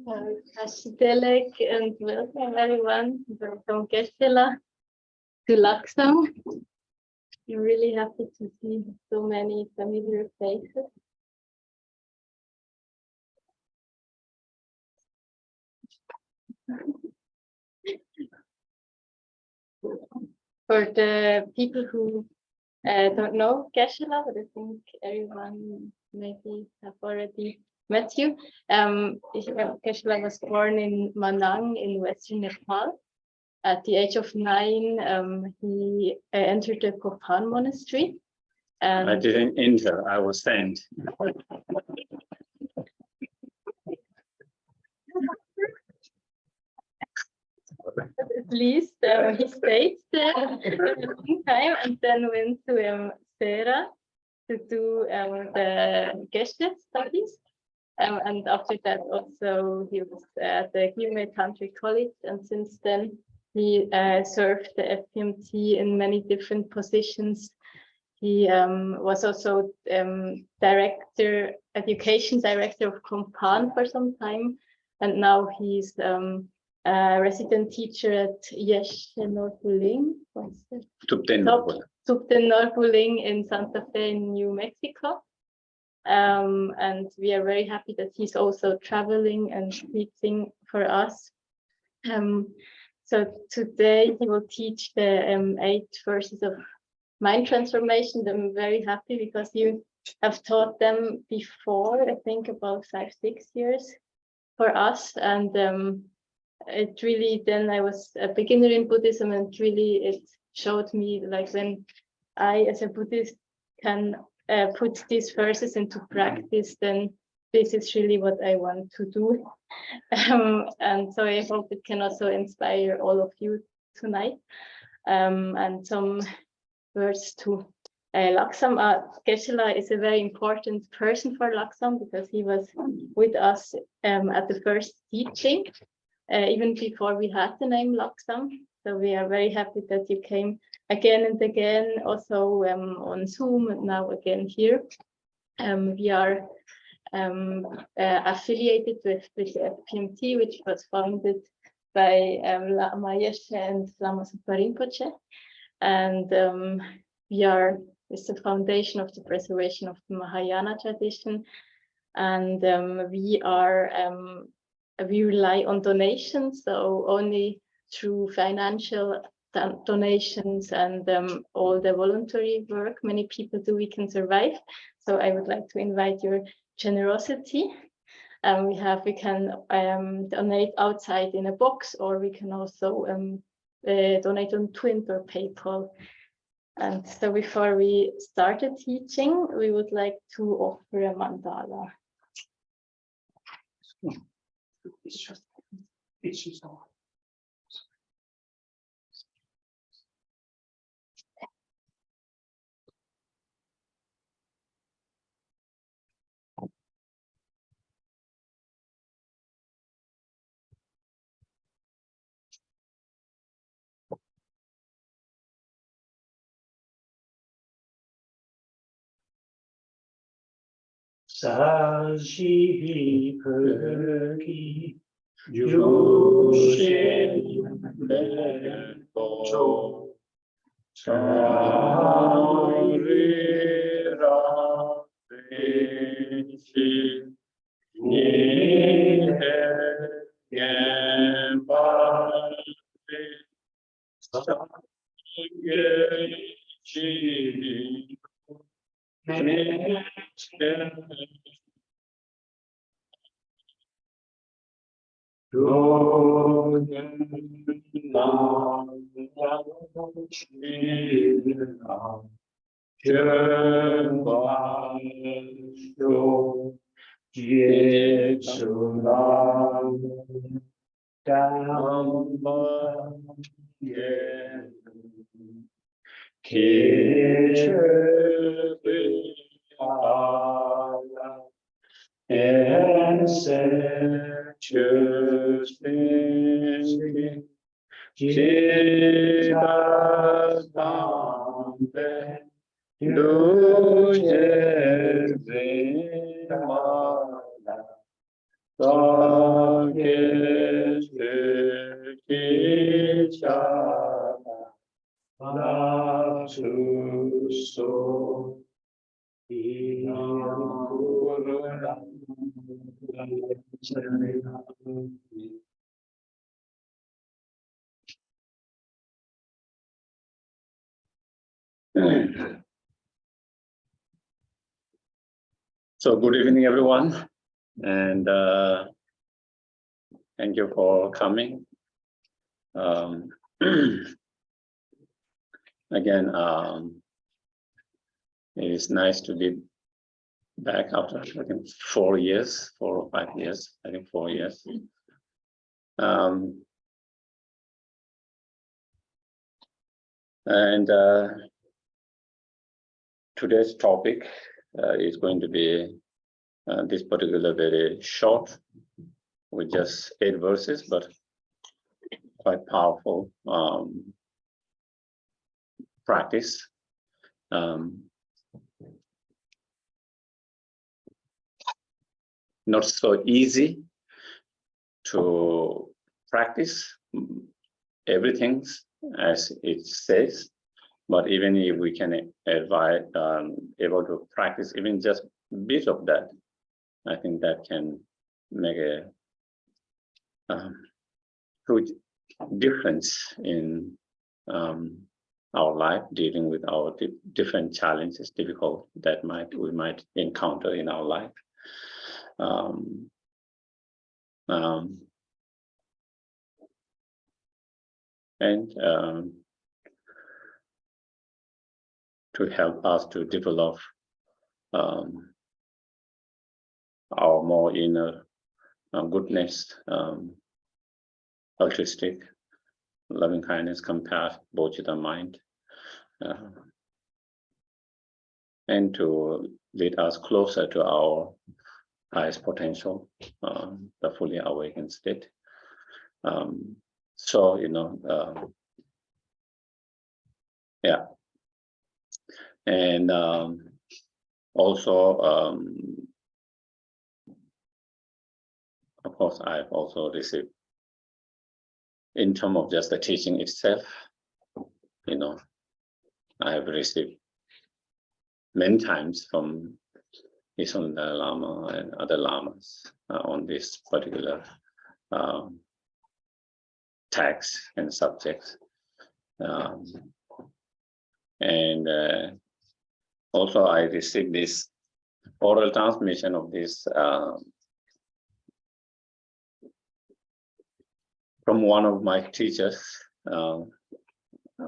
Ashidelek and welcome everyone. Welcome Geshe-la to Laksam. I'm really happy to see so many familiar faces. For the people who don't know Geshe-la, but I think everyone maybe have already met you. Geshe-la was born in Manang in Western Nepal. At the age of 9, he entered the Kopan monastery. And I didn't enter, I was sent. At least he stayed there a long time and then went to Sherab to do the Geshe studies. And after that also he was at the Tantric College, and since then he served the FPMT in many different positions. He was also education director of Kompan for some time, and now he's a resident teacher at Geshe Langri Tangpa in Santa Fe in New Mexico. And we are very happy that he's also traveling and teaching for us. So today he will teach the 8 verses of mind transformation. I'm very happy because you have taught them before, I think about 5-6 years for us. And it really, then I was a beginner in Buddhism, and really it showed me like when I as a Buddhist can put these verses into practice, then this is really what I want to do. And so I hope it can also inspire all of you tonight. And some words to Laksam. Geshe-la is a very important person for Laksam because he was with us at the first teaching, even before we had the name Laksam. So we are very happy that you came again and again, also on Zoom, and now again here. We are affiliated with the FPMT, which was founded by Lama Geshe and Lama Zopa Rinpoche. And we are with the foundation of the preservation of the Mahayana tradition. And we rely on donations, so only through financial donations and all the voluntary work many people do, we can survive. So I would like to invite your generosity. We can donate outside in a box, or we can also donate on Twint or PayPal. And so before we start the teaching, we would like to offer a mandala. Sashi Perki Yushe Lento Charira Veshi Nihe Gembate Sangechi and sensuous thinking, Jesus Dante, Luce Zemala, So good evening, everyone, and thank you for coming. Again, it is nice to be back after, I think, 4 years, 4 or 5 years, I think 4 years. And today's topic is going to be this particular very short, with just 8 verses, but quite powerful practice. Not so easy to practice everything as it says, but even if we can advise, able to practice even just a bit of that, I think that can make a huge difference in our life, dealing with our different challenges, difficult that we might encounter in our life. To help us to develop our more inner goodness, altruistic, loving kindness, compassion, bodhicitta mind, and to lead us closer to our highest potential, the fully awakened state. So, yeah. And also, of course, I've also received, in terms of just the teaching itself, I have received many times from His Holiness Dalai Lama and other lamas on this particular text and subjects. Also I received this oral transmission of this from one of my teachers,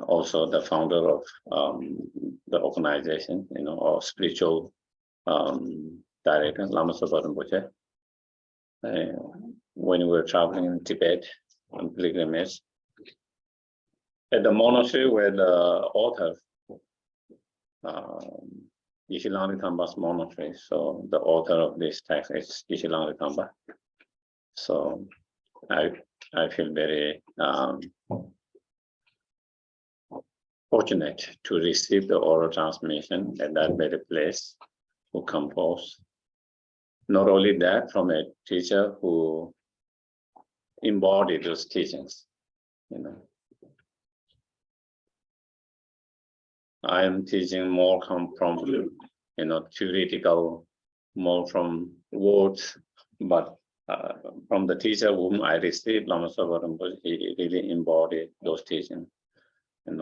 also the founder of the organization, or spiritual director, Lama Zopa Rinpoche. When we were traveling in Tibet on pilgrimage, at the monastery where the author, Geshe Langri Tangpa's monastery. So the author of this text is Geshe Langri Thangpa. So I feel very fortunate to receive the oral transmission at that very place who composed. Not only that, from a teacher who embodied those teachings. I am teaching more come from, theoretical, more from words, but from the teacher whom I received, Lama Zopa Rinpoche, he really embodied those teachings. He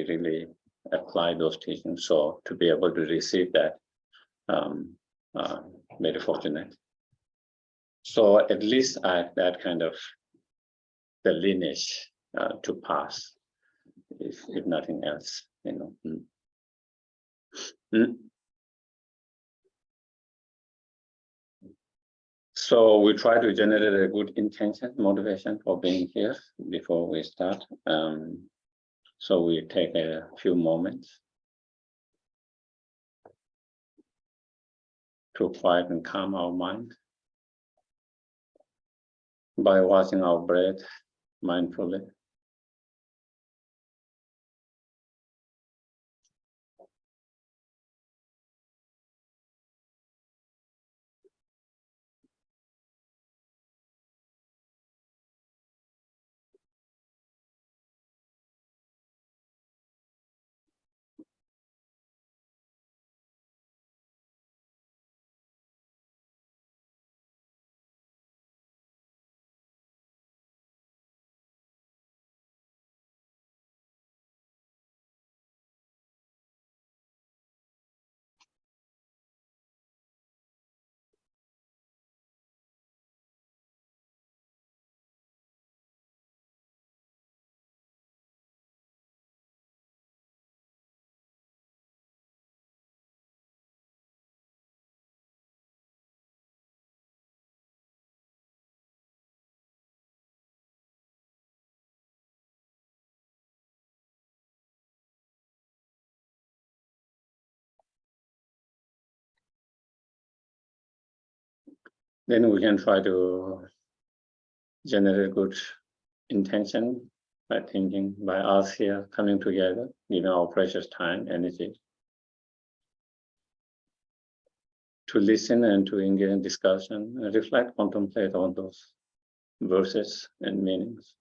really applied those teachings. So to be able to receive that, very fortunate. So at least I have that kind of the lineage to pass, if nothing else, So we try to generate a good intention, motivation for being here before we start. So we take a few moments to quiet and calm our mind by watching our breath mindfully. Then we can try to generate good intention by thinking, by us here coming together, giving our precious time, energy, to listen and to engage in discussion, and reflect, contemplate on those verses and meanings.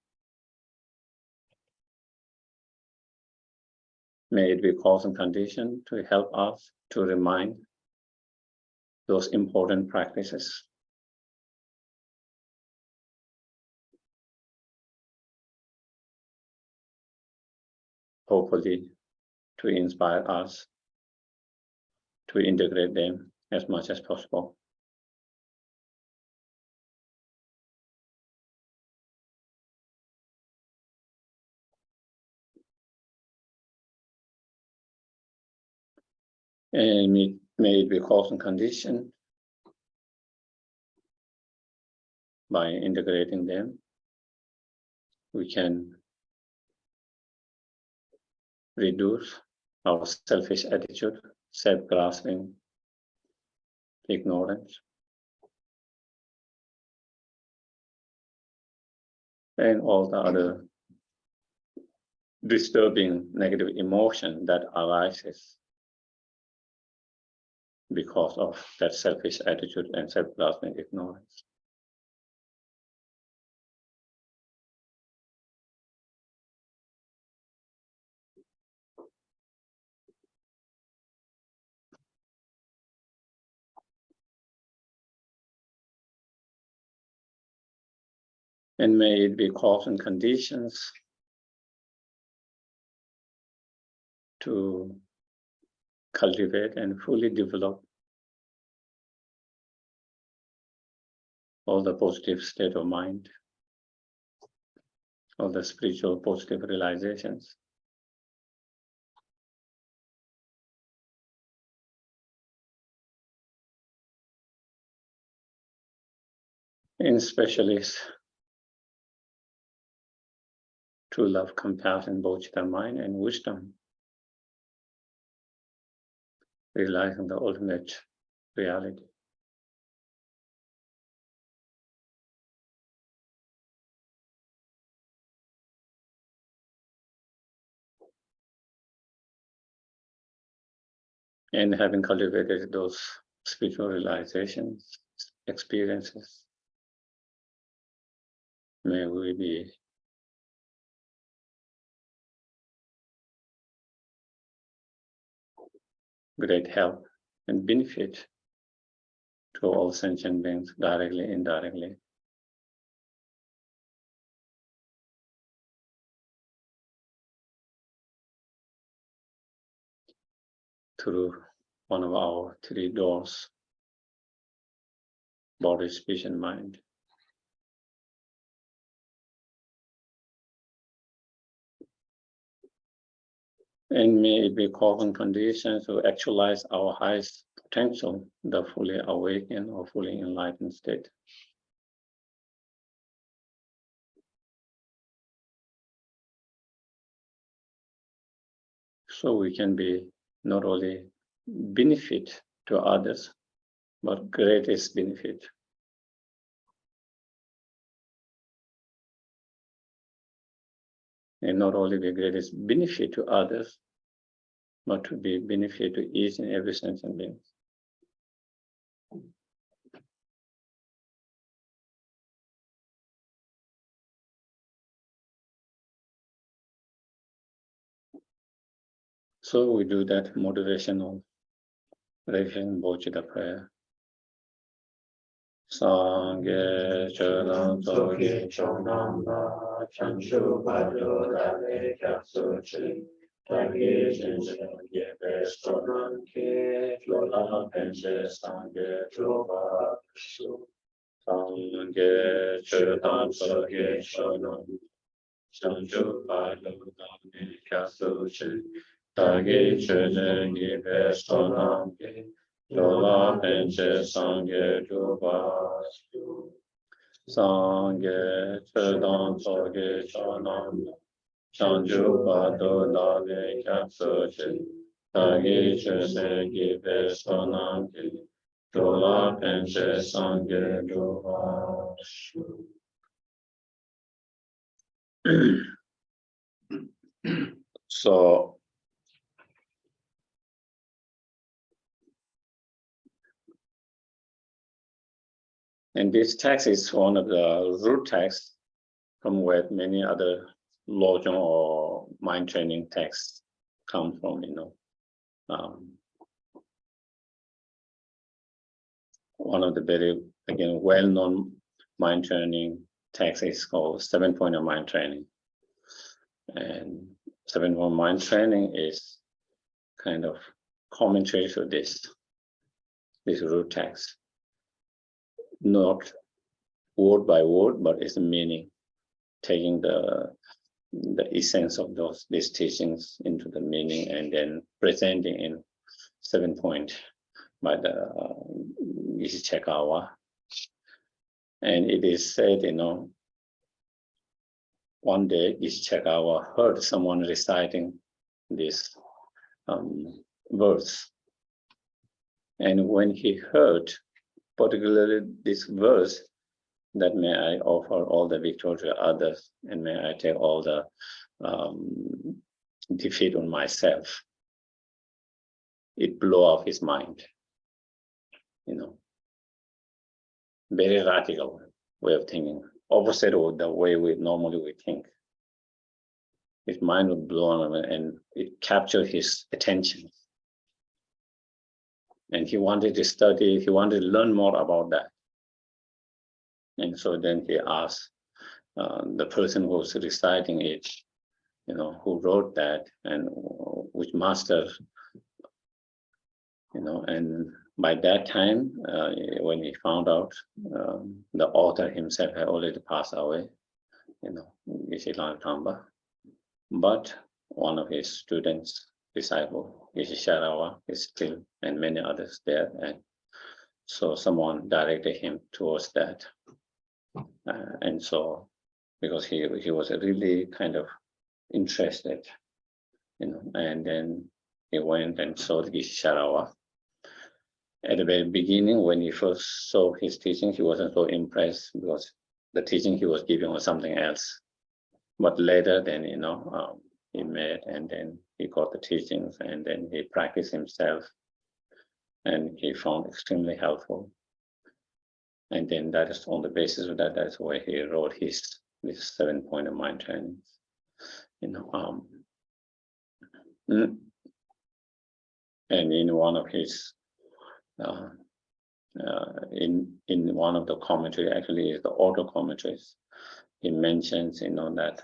May it be cause and condition to help us to remind those important practices. Hopefully, to inspire us to integrate them as much as possible. And may it be cause and condition by integrating them, we can reduce our selfish attitude, self-grasping, ignorance, and all the other disturbing negative emotion that arises because of that selfish attitude and self-grasping ignorance. And may it be cause and conditions to cultivate and fully develop all the positive state of mind, all the spiritual positive realizations. And especially true love, compassion, bodhicitta mind, and wisdom, realizing the ultimate reality. And having cultivated those spiritual realizations, experiences, may we be great help and benefit to all sentient beings, directly, indirectly. Through one of our three doors, body, speech, and mind. And may it be cause and condition to actualize our highest potential, the fully awakened or fully enlightened state. So we can be not only benefit to others, but greatest benefit. And not only the greatest benefit to others, but to be benefit to each and every sentient being. So we do that motivational revision bodhicitta prayer. Sangye chelang tsoge chonam ba chanshu bhadro dale kyatsu chi tagi jinse yebe sonam ke lola penche sangye choba su sangye chelang tsoge chonam chanshu bhadro dale kyatsu chi tagi jinse yebe sonam ke Lola penche sangye juba sangye chedan soge chanam chanju bado lave kyatso che tagi chese gibe sonam ki Dola Penche Sangye Doha. So, and this text is one of the root texts from where many other lojong or mind training texts come from, one of the very, again, well-known mind training text is called 7-point of mind training. And 7-point mind training is kind of commentary to this root text. Not word by word, but it's the meaning, taking the essence of these teachings into the meaning and then presenting in 7 point by the Geshe Langri. And it is said, one day Geshe Langri heard someone reciting this verse. And when he heard particularly this verse, that may I offer all the victory to others, and may I take all the defeat on myself. It blew off his mind, very radical way of thinking, opposite of the way we normally think. His mind would blow on him, and it captured his attention. And he wanted to study, he wanted to learn more about that. And so then he asked the person who was reciting it, who wrote that and which master, and by that time, when he found out, the author himself had already passed away, Geshe Langri Tangpa. But one of his students, disciple, Sherab, is still, and many others there. And so someone directed him towards that. And so, because he was really kind of interested, and then he went and saw the Sherab. At the very beginning, when he first saw his teaching, he wasn't so impressed because the teaching he was giving was something else. But later, then, he met and then he got the teachings and then he practiced himself and he found extremely helpful. And then that is on the basis of that, that's why he wrote this 7-point of mind training. And in one of his, in one of the commentary, actually is the auto commentaries, he mentions, that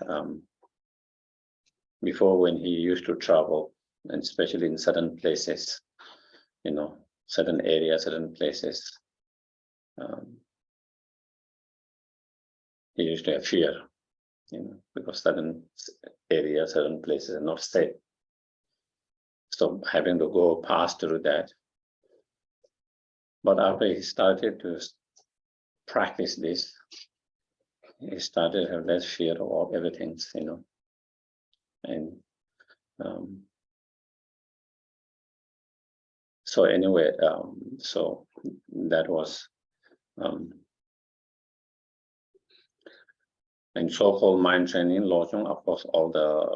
before when he used to travel, and especially in certain places, certain areas, certain places, he used to have fear, because certain areas, certain places are not safe. So having to go past through that. But after he started to practice this, he started to have less fear of everything, And so anyway, so that was, and so-called mind training, lojong, of course, all the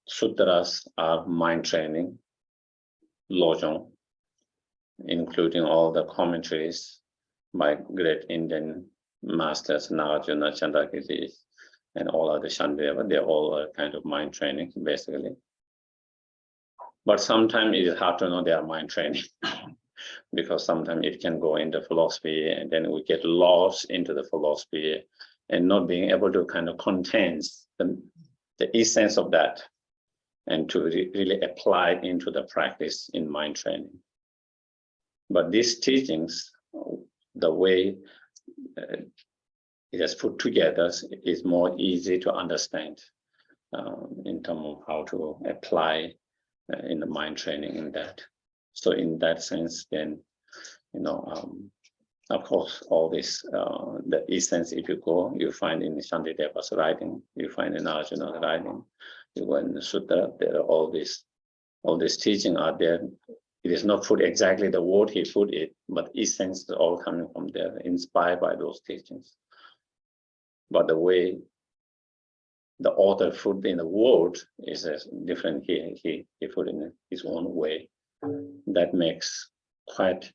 sutras are mind training, lojong, including all the commentaries by great Indian masters, Nagarjuna, Chandrakirti, and all other Shandeva. They're all kind of mind training, basically. But sometimes it is hard to know they are mind training because sometimes it can go into philosophy and then we get lost into the philosophy and not being able to kind of contain the essence of that and to really apply it into the practice in mind training. But these teachings, the way it is put together is more easy to understand in terms of how to apply in the mind training in that. So in that sense, then, of course, all this, the essence, if you go, you find in Shantideva's writing, you find in Arjuna's writing, you go in the Sutra, there are all these teachings are there it is not put exactly the word he put it, but essence is all coming from there, inspired by those teachings. But the way the author put in the word is different here. He put in his own way. That makes quite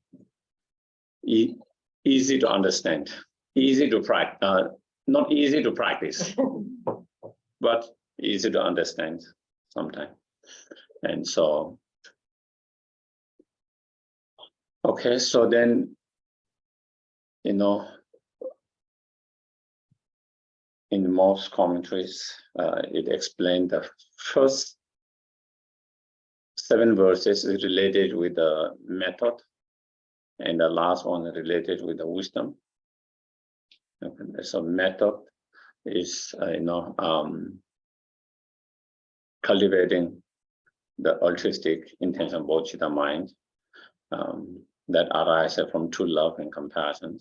easy to understand, easy to practice, not easy to practice, but easy to understand sometimes. And so, okay, so then, you know, in most commentaries, it explained the first 7 verses is related with the method, and the last one is related with the wisdom. Okay, so method is, cultivating the altruistic intention, bodhicitta mind, that arises from true love and compassion.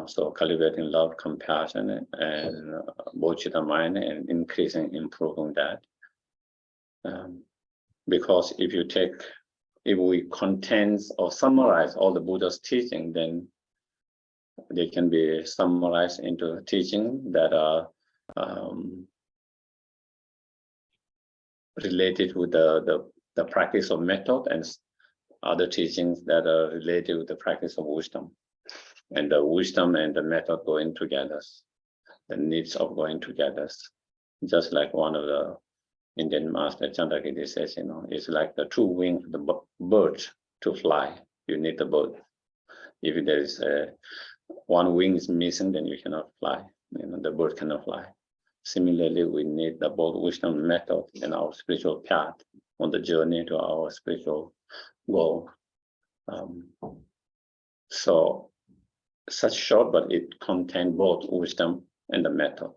So cultivating love, compassion, and bodhicitta mind, and increasing, improving that. Because if we condense or summarize all the Buddha's teaching, then they can be summarized into teaching that are related with the practice of method, and other teachings that are related with the practice of wisdom. And the wisdom and the method going together, the needs of going together. Just like one of the Indian master Chandrakirti says, it's like the 2 wings of the bird to fly. You need the bird. If there is one wing is missing, then you cannot fly. The bird cannot fly. Similarly, we need the both wisdom method and our spiritual path on the journey to our spiritual goal. So such short, but it contains both wisdom and the method.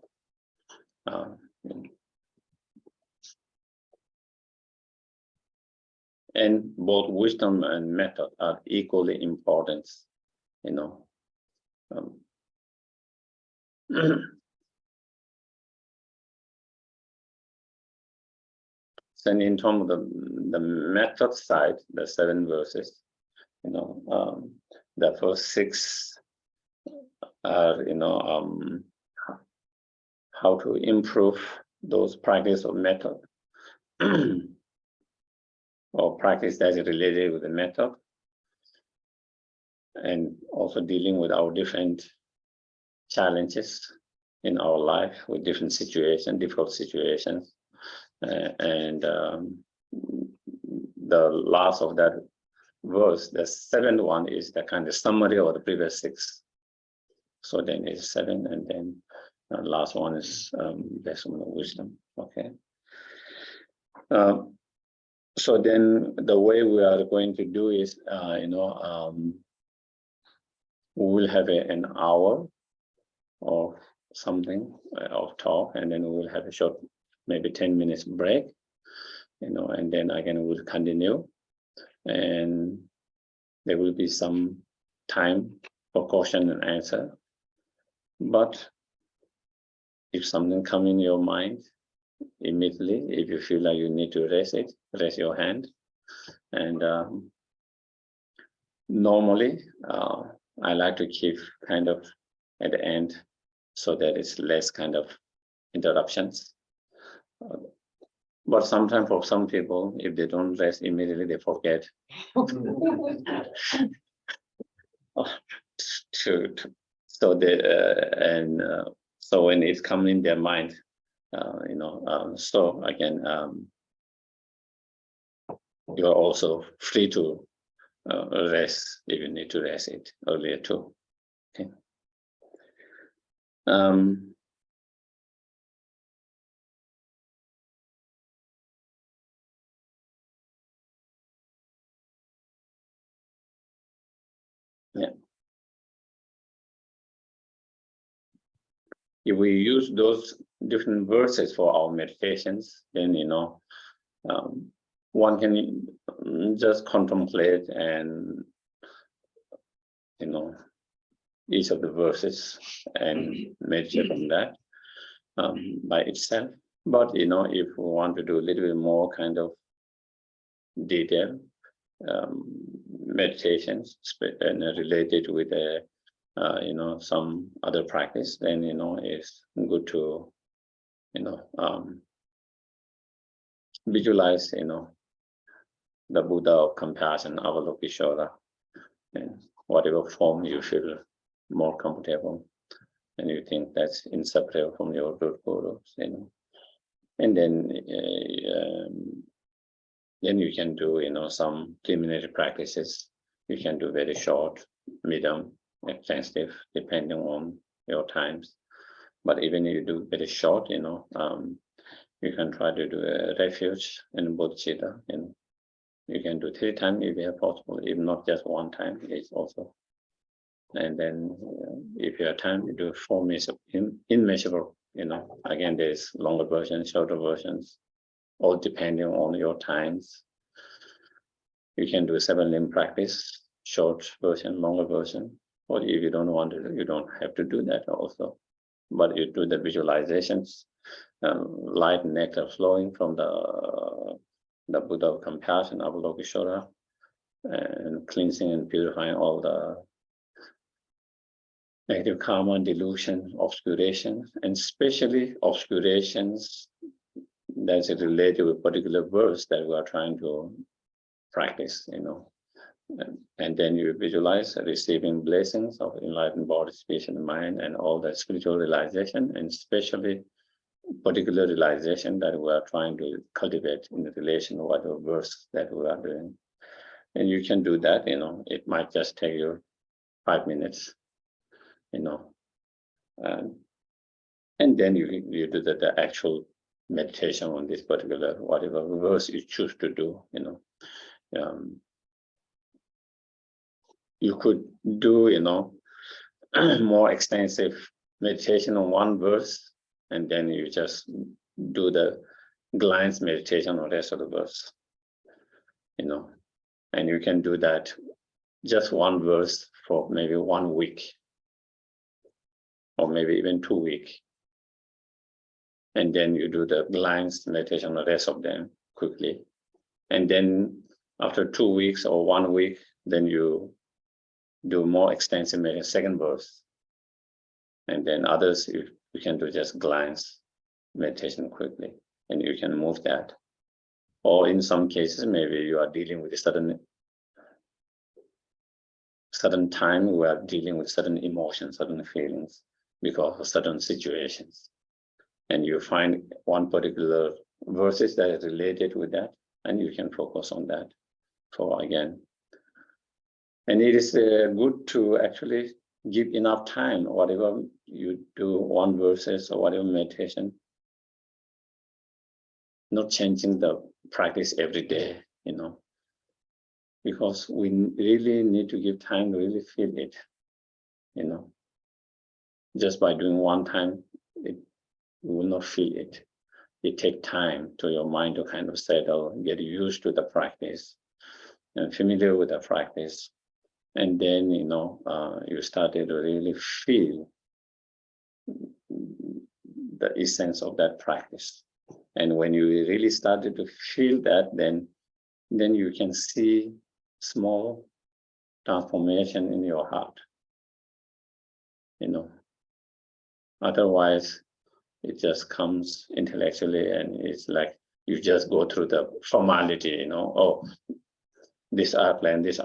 And both wisdom and method are equally important, Then in terms of the method side, the 7 verses, the first 6 are, how to improve those practice of method, or practice that is related with the method, and also dealing with our different challenges in our life with different situations, difficult situations. And the last of that verse, the 7th one, is the kind of summary of the previous 6. So then it's 7, and then the last one is based on the wisdom. Okay. So then the way we are going to do is, we will have an hour or something of talk, and then we will have a short, maybe 10 minutes break, and then again we'll continue, and there will be some time for question and answer. But if something comes in your mind, immediately, if you feel like you need to raise it, raise your hand. And normally, I like to keep kind of at the end, so that it's less kind of interruptions. But sometimes for some people, if they don't rest immediately, they forget so when it comes in their mind, so again, you are also free to rest if you need to rest it earlier too. Okay. Yeah. If we use those different verses for our meditations, then one can just contemplate and each of the verses and meditate on that by itself. But if we want to do a little bit more kind of detail, meditations and related with some other practice, then it's good to visualize the Buddha of compassion, Avalokiteshvara, in whatever form you feel more comfortable and you think that's inseparable from your root gurus, and then you can do some preliminary practices. You can do very short, medium, extensive, depending on your times. But even if you do very short, you can try to do a refuge in bodhicitta, and you can do 3 times if you have possible, if not just 1 time, it's also. And then if you have time, you do 4 minutes of immeasurable, again, there's longer versions, shorter versions, all depending on your times. You can do a 7-limb practice, short version, longer version, or if you don't want to, you don't have to do that also. But you do the visualizations, light nectar flowing from the Buddha of compassion, Avalokiteshvara, and cleansing and purifying all the negative karma, delusion, obscuration, and especially obscurations that's related with particular verse that we are trying to practice, And then you visualize receiving blessings of enlightened body, speech, and mind, and all that spiritual realization, and especially particular realization that we are trying to cultivate in relation to whatever verse that we are doing. And you can do that, it might just take you 5 minutes, and then you do the actual meditation on this particular, whatever verse you choose to do, you could do, more extensive meditation on 1 verse, and then you just do the glance meditation on the rest of the verse, and you can do that just 1 verse for maybe 1 week, or maybe even 2 weeks. And then you do the glance meditation on the rest of them quickly. And then after 2 weeks or 1 week, then you do more extensive meditation, 2nd verse. And then others, you can do just glance meditation quickly, and you can move that. Or in some cases, maybe you are dealing with a certain time, we are dealing with certain emotions, certain feelings because of certain situations. And you find one particular verses that is related with that, and you can focus on that for again. And it is good to actually give enough time, whatever you do, 1 verses or whatever meditation, not changing the practice every day, because we really need to give time to really feel it, Just by doing 1 time, you will not feel it. It takes time to your mind to kind of settle, get used to the practice and familiar with the practice. And then, you started to really feel the essence of that practice. And when you really started to feel that, then you can see small transformation in your heart, Otherwise, it just comes intellectually, and it's like you just go through the formality, oh, this outline, this,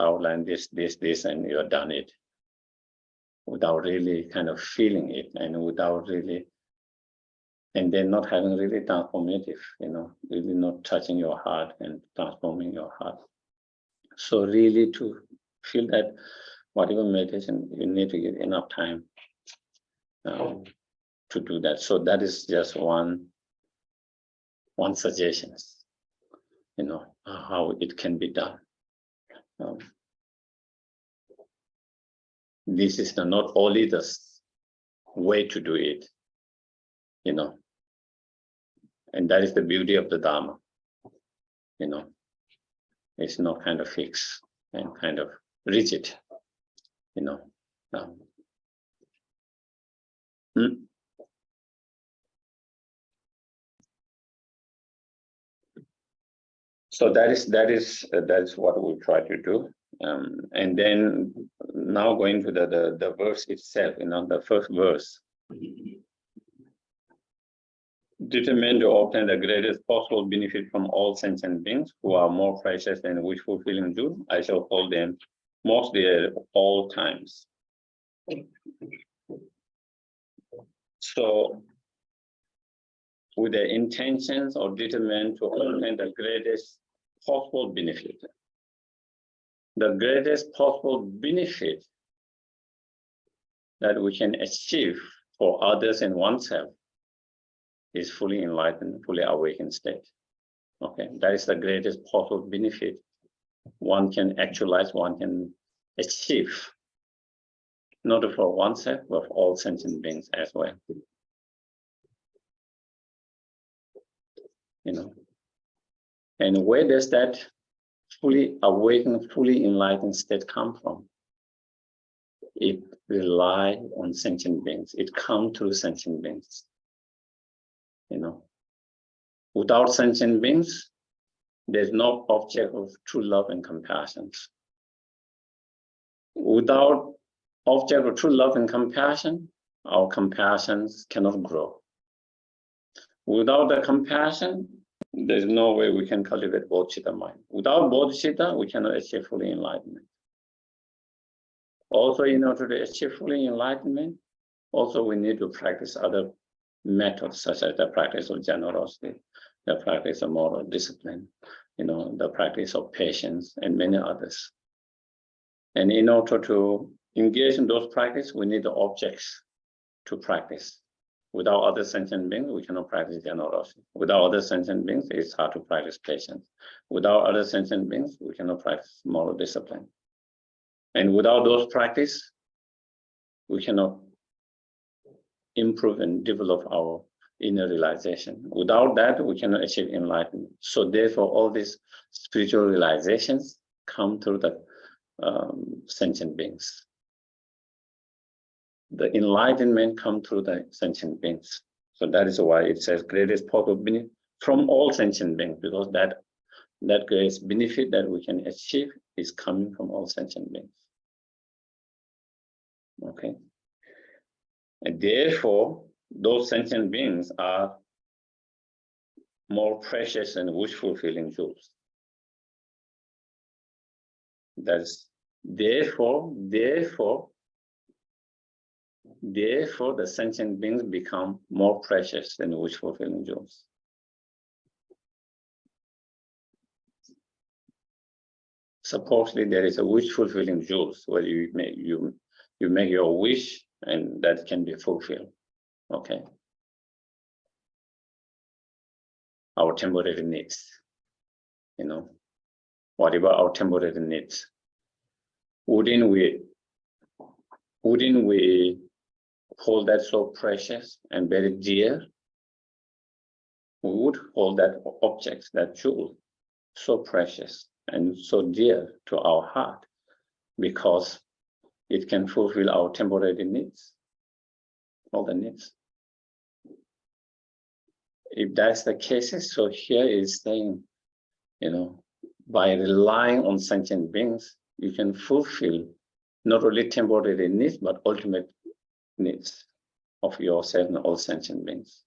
and you're done it, without really kind of feeling it, and without really, and then not having really transformative, really not touching your heart and transforming your heart. So really to feel that whatever meditation, you need to give enough time to do that. So that is just one suggestion, how it can be done. This is not only the way to do it, and that is the beauty of the Dharma, it's not kind of fixed and kind of rigid, So that is what we try to do. And then now going to the verse itself, the first verse. Determined to obtain the greatest possible benefit from all sentient beings who are more precious than wish-fulfilling Jews, I shall hold them most dear at all times. So, with the intentions or determined to obtain the greatest possible benefit, the greatest possible benefit that we can achieve for others and oneself is fully enlightened, fully awakened state. Okay, that is the greatest possible benefit one can actualize, one can achieve, not for oneself, but for all sentient beings as well. And where does that fully awakened, fully enlightened state come from? It relies on sentient beings. It comes through sentient beings. Without sentient beings, there's no object of true love and compassion. Without object of true love and compassion, our compassions cannot grow. Without the compassion, there's no way we can cultivate bodhicitta mind. Without bodhicitta, we cannot achieve fully enlightenment. Also, in order to achieve fully enlightenment, also we need to practice other methods, such as the practice of generosity, the practice of moral discipline, the practice of patience, and many others. And in order to engage in those practices, we need the objects to practice. Without other sentient beings, we cannot practice generosity. Without other sentient beings, it's hard to practice patience. Without other sentient beings, we cannot practice moral discipline. And without those practices, we cannot improve and develop our inner realization. Without that, we cannot achieve enlightenment. So therefore, all these spiritual realizations come through the sentient beings. The enlightenment comes through the sentient beings. So that is why it says greatest possible benefit from all sentient beings, because that greatest benefit that we can achieve is coming from all sentient beings. Okay. And therefore, those sentient beings are more precious and wish-fulfilling jewels. That's therefore, the sentient beings become more precious than wish-fulfilling jewels. Supposedly, there is a wish-fulfilling jewels where you make your wish and that can be fulfilled. Okay. Our temporary needs, whatever our temporary needs. Wouldn't we hold that so precious and very dear? We would hold that object, that jewel, so precious and so dear to our heart, because it can fulfill our temporary needs, all the needs. If that's the case, so here is saying, by relying on sentient beings, you can fulfill not only temporary needs, but ultimate needs of yourself and all sentient beings.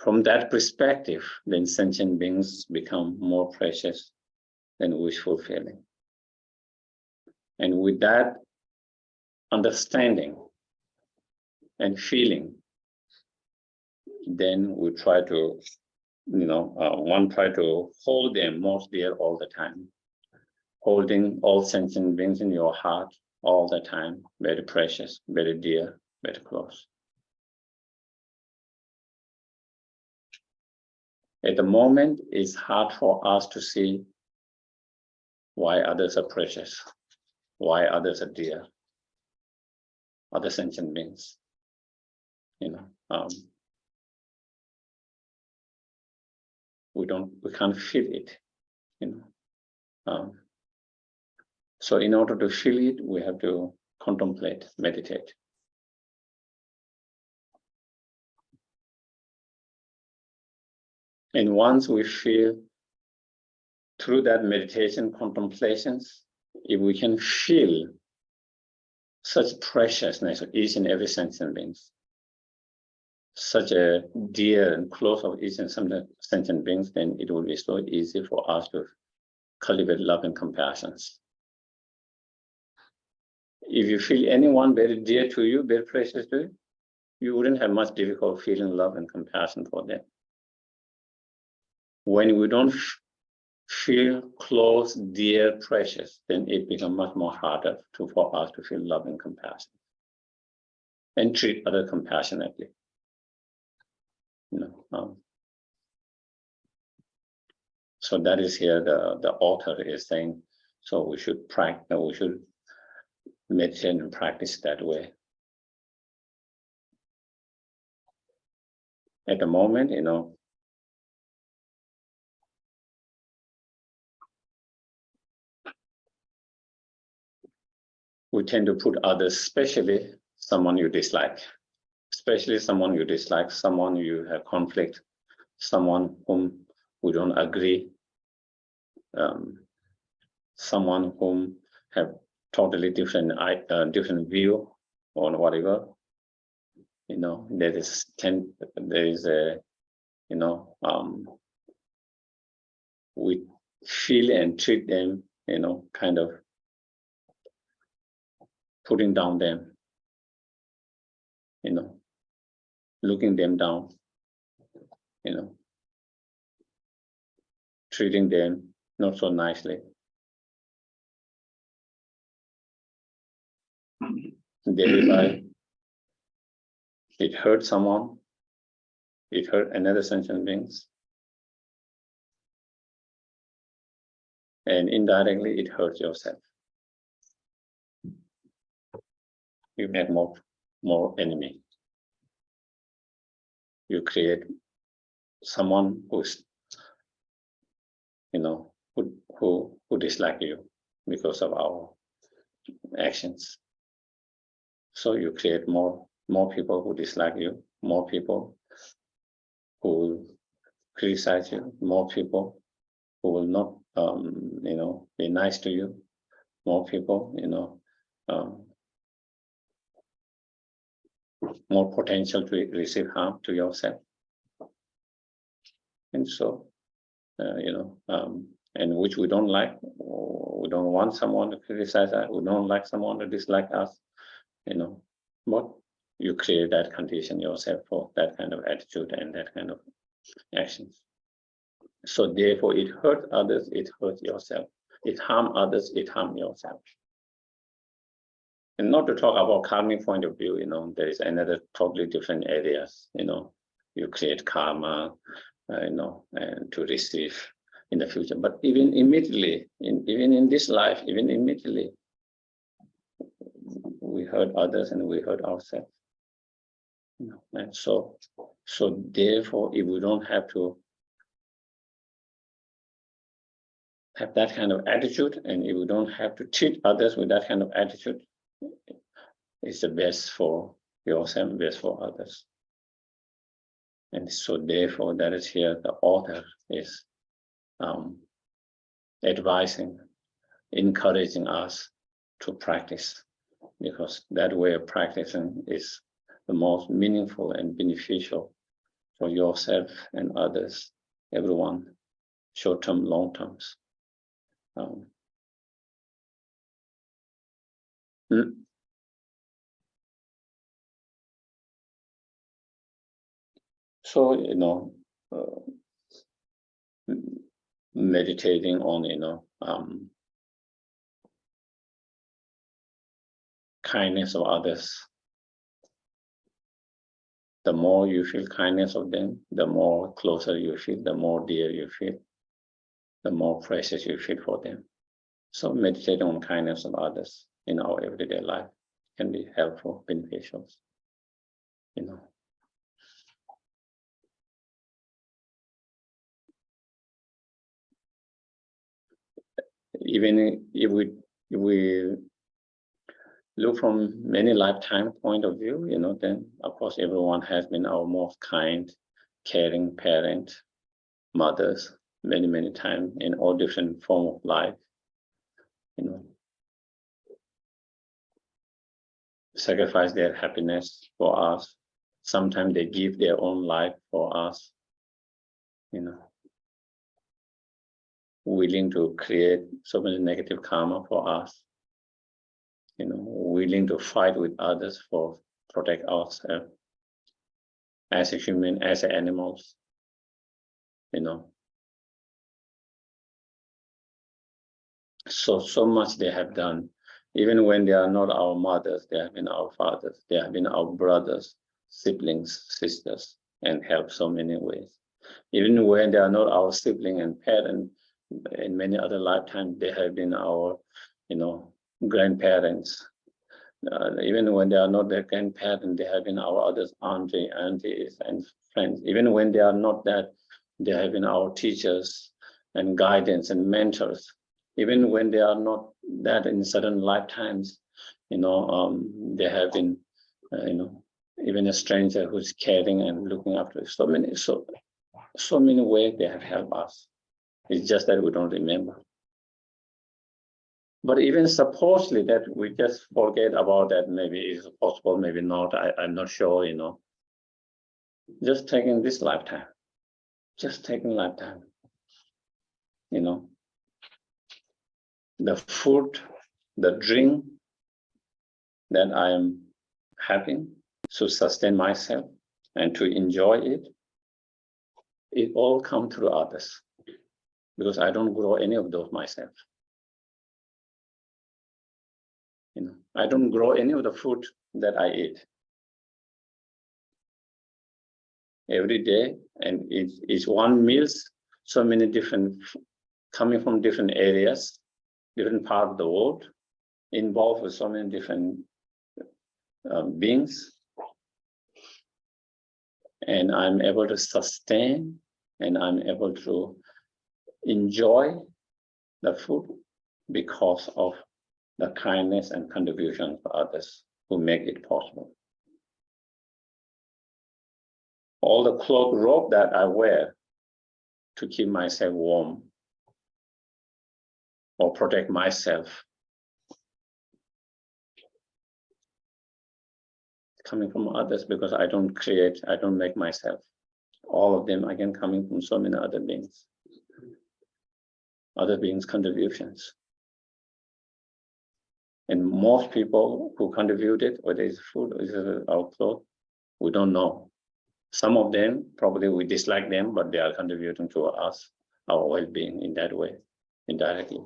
From that perspective, then sentient beings become more precious than wish fulfilling. And with that understanding and feeling, then we try to, one try to hold them most dear all the time. Holding all sentient beings in your heart all the time, very precious, very dear, very close. At the moment, it's hard for us to see why others are precious, why others are dear, other sentient beings. We can't feel it. So in order to feel it, we have to contemplate, meditate. And once we feel through that meditation, contemplations, if we can feel such preciousness of each and every sentient being, such a dear and close of each and some sentient beings, then it will be so easy for us to cultivate love and compassion. If you feel anyone very dear to you, very precious to you, you wouldn't have much difficulty feeling love and compassion for them. When we don't feel close, dear, precious, then it becomes much more harder for us to feel love and compassion and treat others compassionately. So that is here the author is saying. So we should practice. We should meditate and practice that way. At the moment, we tend to put others, especially someone you dislike, someone you have conflict, someone whom we don't agree, someone whom have totally different view or whatever. There is a we feel and treat them, kind of putting down them, looking them down, treating them not so nicely. Thereby, it hurt someone, it hurt another sentient beings, and indirectly it hurts yourself. You make more enemy. You create someone who's, who dislike you because of our actions. So you create more people who dislike you, more people who criticize you, more people who will not, be nice to you, more people, more potential to receive harm to yourself. And so, and which we don't like. We don't want someone to criticize us. We don't like someone to dislike us. But you create that condition yourself for that kind of attitude and that kind of actions. So therefore, it hurts others, it hurts yourself. It harms others, it harms yourself. And not to talk about karmic point of view, there is another totally different areas. You create karma, and to receive in the future. But even immediately, even in this life, even immediately, we hurt others and we hurt ourselves. And so therefore, if we don't have to have that kind of attitude, and if we don't have to treat others with that kind of attitude, it's the best for yourself, best for others. And so therefore, that is here the author is advising, encouraging us to practice, because that way of practicing is the most meaningful and beneficial for yourself and others, everyone, short-term, long-terms. So, meditating on, kindness of others. The more you feel kindness of them, the more closer you feel, the more dear you feel, the more precious you feel for them. So meditating on kindness of others in our everyday life can be helpful, beneficial. Even if we look from many lifetime point of view, then of course everyone has been our most kind, caring parent, mothers, many, many times in all different forms of life, sacrifice their happiness for us. Sometimes they give their own life for us, willing to create so many negative karma for us, willing to fight with others for protect ourselves as a human, as animals, So much they have done. Even when they are not our mothers, they have been our fathers, they have been our brothers, siblings, sisters, and helped so many ways. Even when they are not our sibling and parent, in many other lifetimes, they have been our, grandparents. Even when they are not their grandparents, they have been our others, aunties, and friends. Even when they are not that, they have been our teachers and guidance and mentors. Even when they are not that in certain lifetimes, they have been, even a stranger who's caring and looking after us. So many ways they have helped us. It's just that we don't remember. But even supposedly that we just forget about that, maybe it's possible, maybe not. I'm not sure, Just taking this lifetime. Just taking lifetime. The food, the drink that I am having to sustain myself and to enjoy it, it all comes through others, because I don't grow any of those myself. I don't grow any of the food that I eat every day, and it's one meals, so many different, coming from different areas, different parts of the world, involved with so many different beings, and I'm able to sustain, and I'm able to enjoy the food because of the kindness and contribution for others who make it possible. All the cloak robe that I wear to keep myself warm or protect myself, coming from others, because I don't create, I don't make myself. All of them, again, coming from so many other beings contributions. And most people who contributed, whether it's food or it's our clothes, we don't know. Some of them, probably we dislike them, but they are contributing to us, our well-being in that way, indirectly.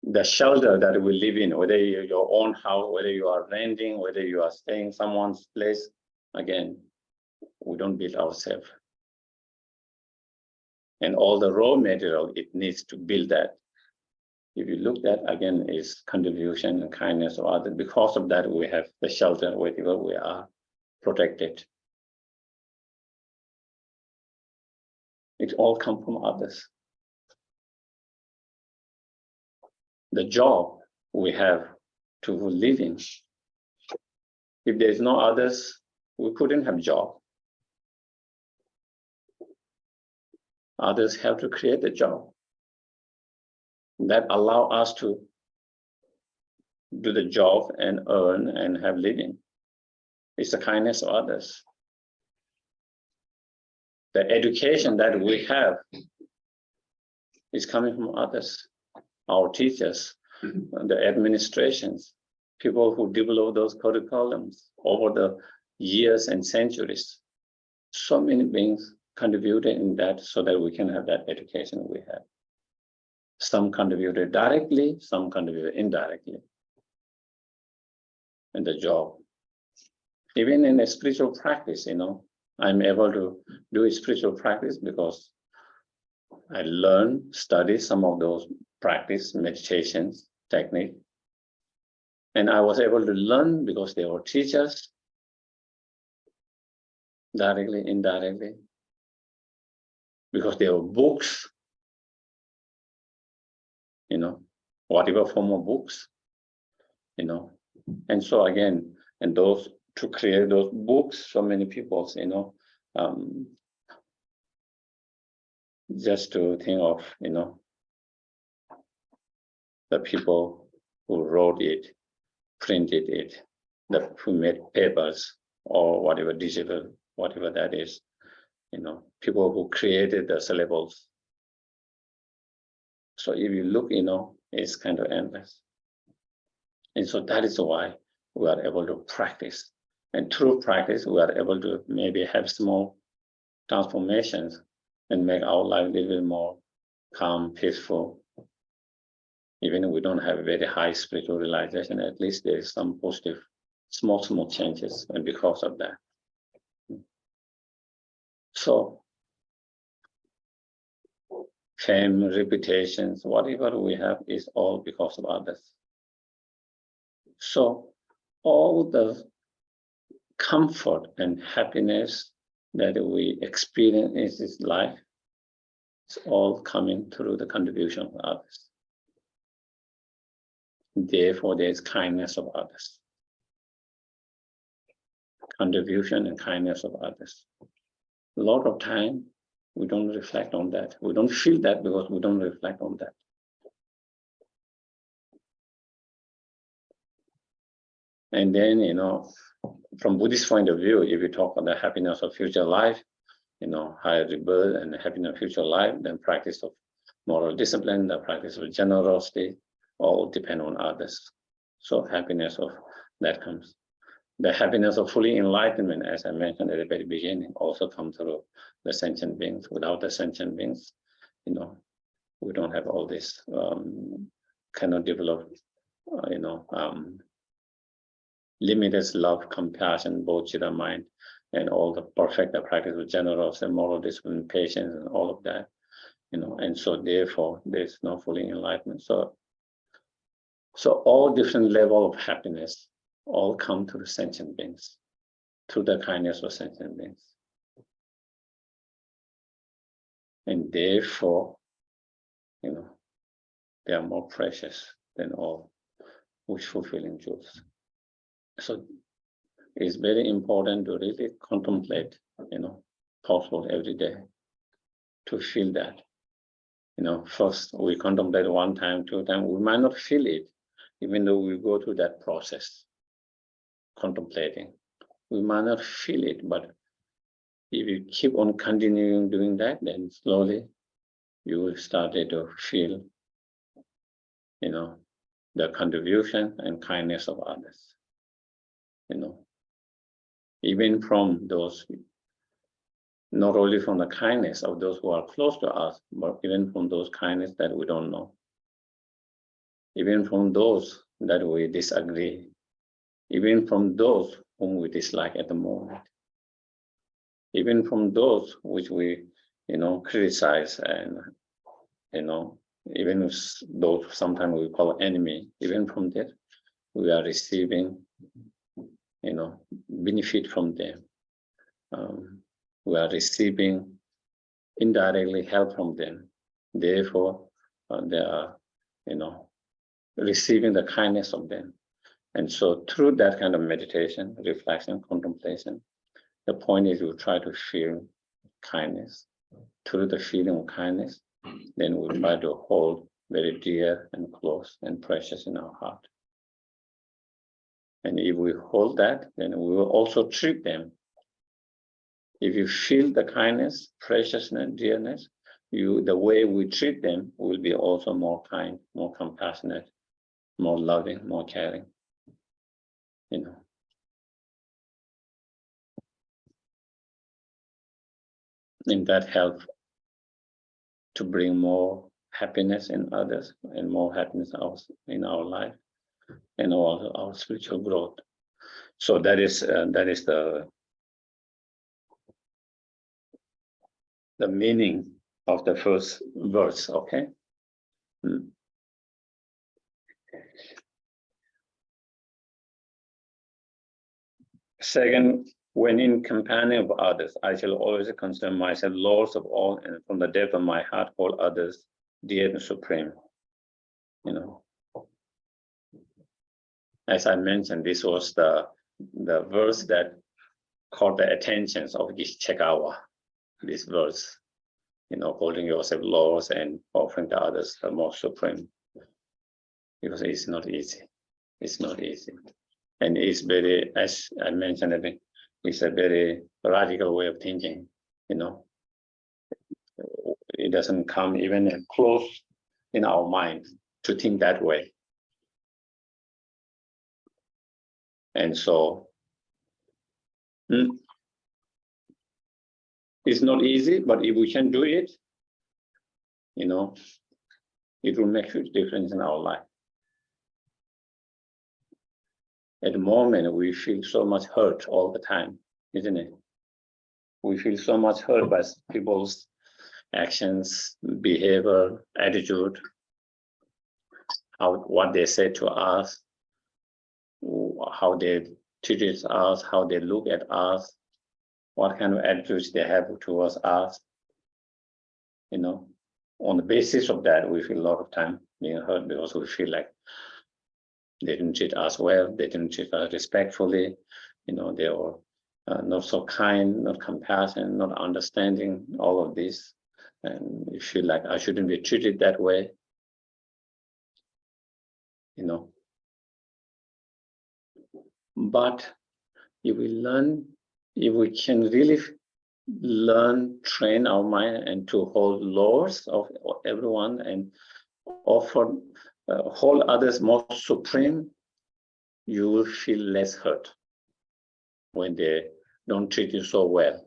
The shelter that we live in, whether your own house, whether you are renting, whether you are staying someone's place, again, we don't build ourselves. And all the raw material it needs to build that. If you look at, again, is contribution and kindness of others. Because of that, we have the shelter wherever we are protected. It all comes from others. The job we have to live in. If there's no others, we couldn't have job. Others have to create the job that allow us to do the job and earn and have living. It's the kindness of others. The education that we have is coming from others, our teachers, the administrations, people who develop those curriculums over the years and centuries. So many beings contributed in that so that we can have that education we have. Some contributed directly, some contributed indirectly in the job. Even in a spiritual practice, I'm able to do a spiritual practice because I learn, study some of those practice, meditations, technique. And I was able to learn because they were teachers, directly, indirectly, because they were books, whatever form of books, And so again, and those to create those books, so many people, just to think of, the people who wrote it, printed it, who made papers or whatever digital, whatever that is, people who created the syllables. So if you look, it's kind of endless. And so that is why we are able to practice. And through practice, we are able to maybe have small transformations and make our life a little bit more calm, peaceful. Even if we don't have a very high spiritual realization, at least there is some positive, small changes, and because of that. So, fame, reputations, whatever we have is all because of others. So, all the comfort and happiness that we experience in this life is all coming through the contribution of others. Therefore, there is kindness of others. Contribution and kindness of others. A lot of time, we don't reflect on that. We don't feel that because we don't reflect on that. And then, from Buddhist point of view, if you talk about the happiness of future life, higher rebirth and happiness of future life, then practice of moral discipline, the practice of generosity, all depend on others. So happiness of that comes. The happiness of fully enlightenment, as I mentioned at the very beginning, also comes through the sentient beings. Without the sentient beings, we don't have all this, cannot develop, limitless love, compassion, bodhicitta mind, and all the perfect practice of generosity, moral discipline, patience, and all of that, and so therefore there's no fully enlightenment. So all different level of happiness all come to the sentient beings, through the kindness of sentient beings. And therefore, they are more precious than all wish-fulfilling truths. So it's very important to really contemplate, thoughtful every day, to feel that. First we contemplate 1 time, 2 times, we might not feel it, even though we go through that process, contemplating. We might not feel it, but if you keep on continuing doing that, then slowly you will start to feel, the contribution and kindness of others. Even from those, not only from the kindness of those who are close to us, but even from those kindness that we don't know. Even from those that we disagree, even from those whom we dislike at the moment, even from those which we, criticize and, even those sometimes we call enemy, even from that, we are receiving, benefit from them. We are receiving indirectly help from them. Therefore, they are, receiving the kindness of them. And so through that kind of meditation, reflection, contemplation, the point is we try to feel kindness. Through the feeling of kindness, then we try to hold very dear and close and precious in our heart. And if we hold that, then we will also treat them. If you feel the kindness, preciousness, dearness, the way we treat them will be also more kind, more compassionate, more loving, more caring. And that helps to bring more happiness in others and more happiness in our life and also our spiritual growth. So that is the meaning of the first verse. Okay. Second, when in company of others, I shall always consider myself lord of all, and from the depth of my heart hold others dear and supreme. As I mentioned, this was the verse that caught the attentions of Geshe, this verse, calling yourself Lord and offering to others the most supreme. Because it's not easy. It's not easy. And it's very, as I mentioned, it's a very radical way of thinking, It doesn't come even close in our mind to think that way. And so, it's not easy, but if we can do it, it will make a huge difference in our life. At the moment, we feel so much hurt all the time, isn't it? We feel so much hurt by people's actions, behavior, attitude, what they say to us, how they treat us, how they look at us, what kind of attitudes they have towards us. On the basis of that, we feel a lot of time being hurt because we feel like they didn't treat us well, they didn't treat us respectfully, they were not so kind, not compassionate, not understanding, all of this. And you feel like I shouldn't be treated that way, But if we can really train our mind and to hold laws of everyone and offer hold others more supreme, you will feel less hurt when they don't treat you so well.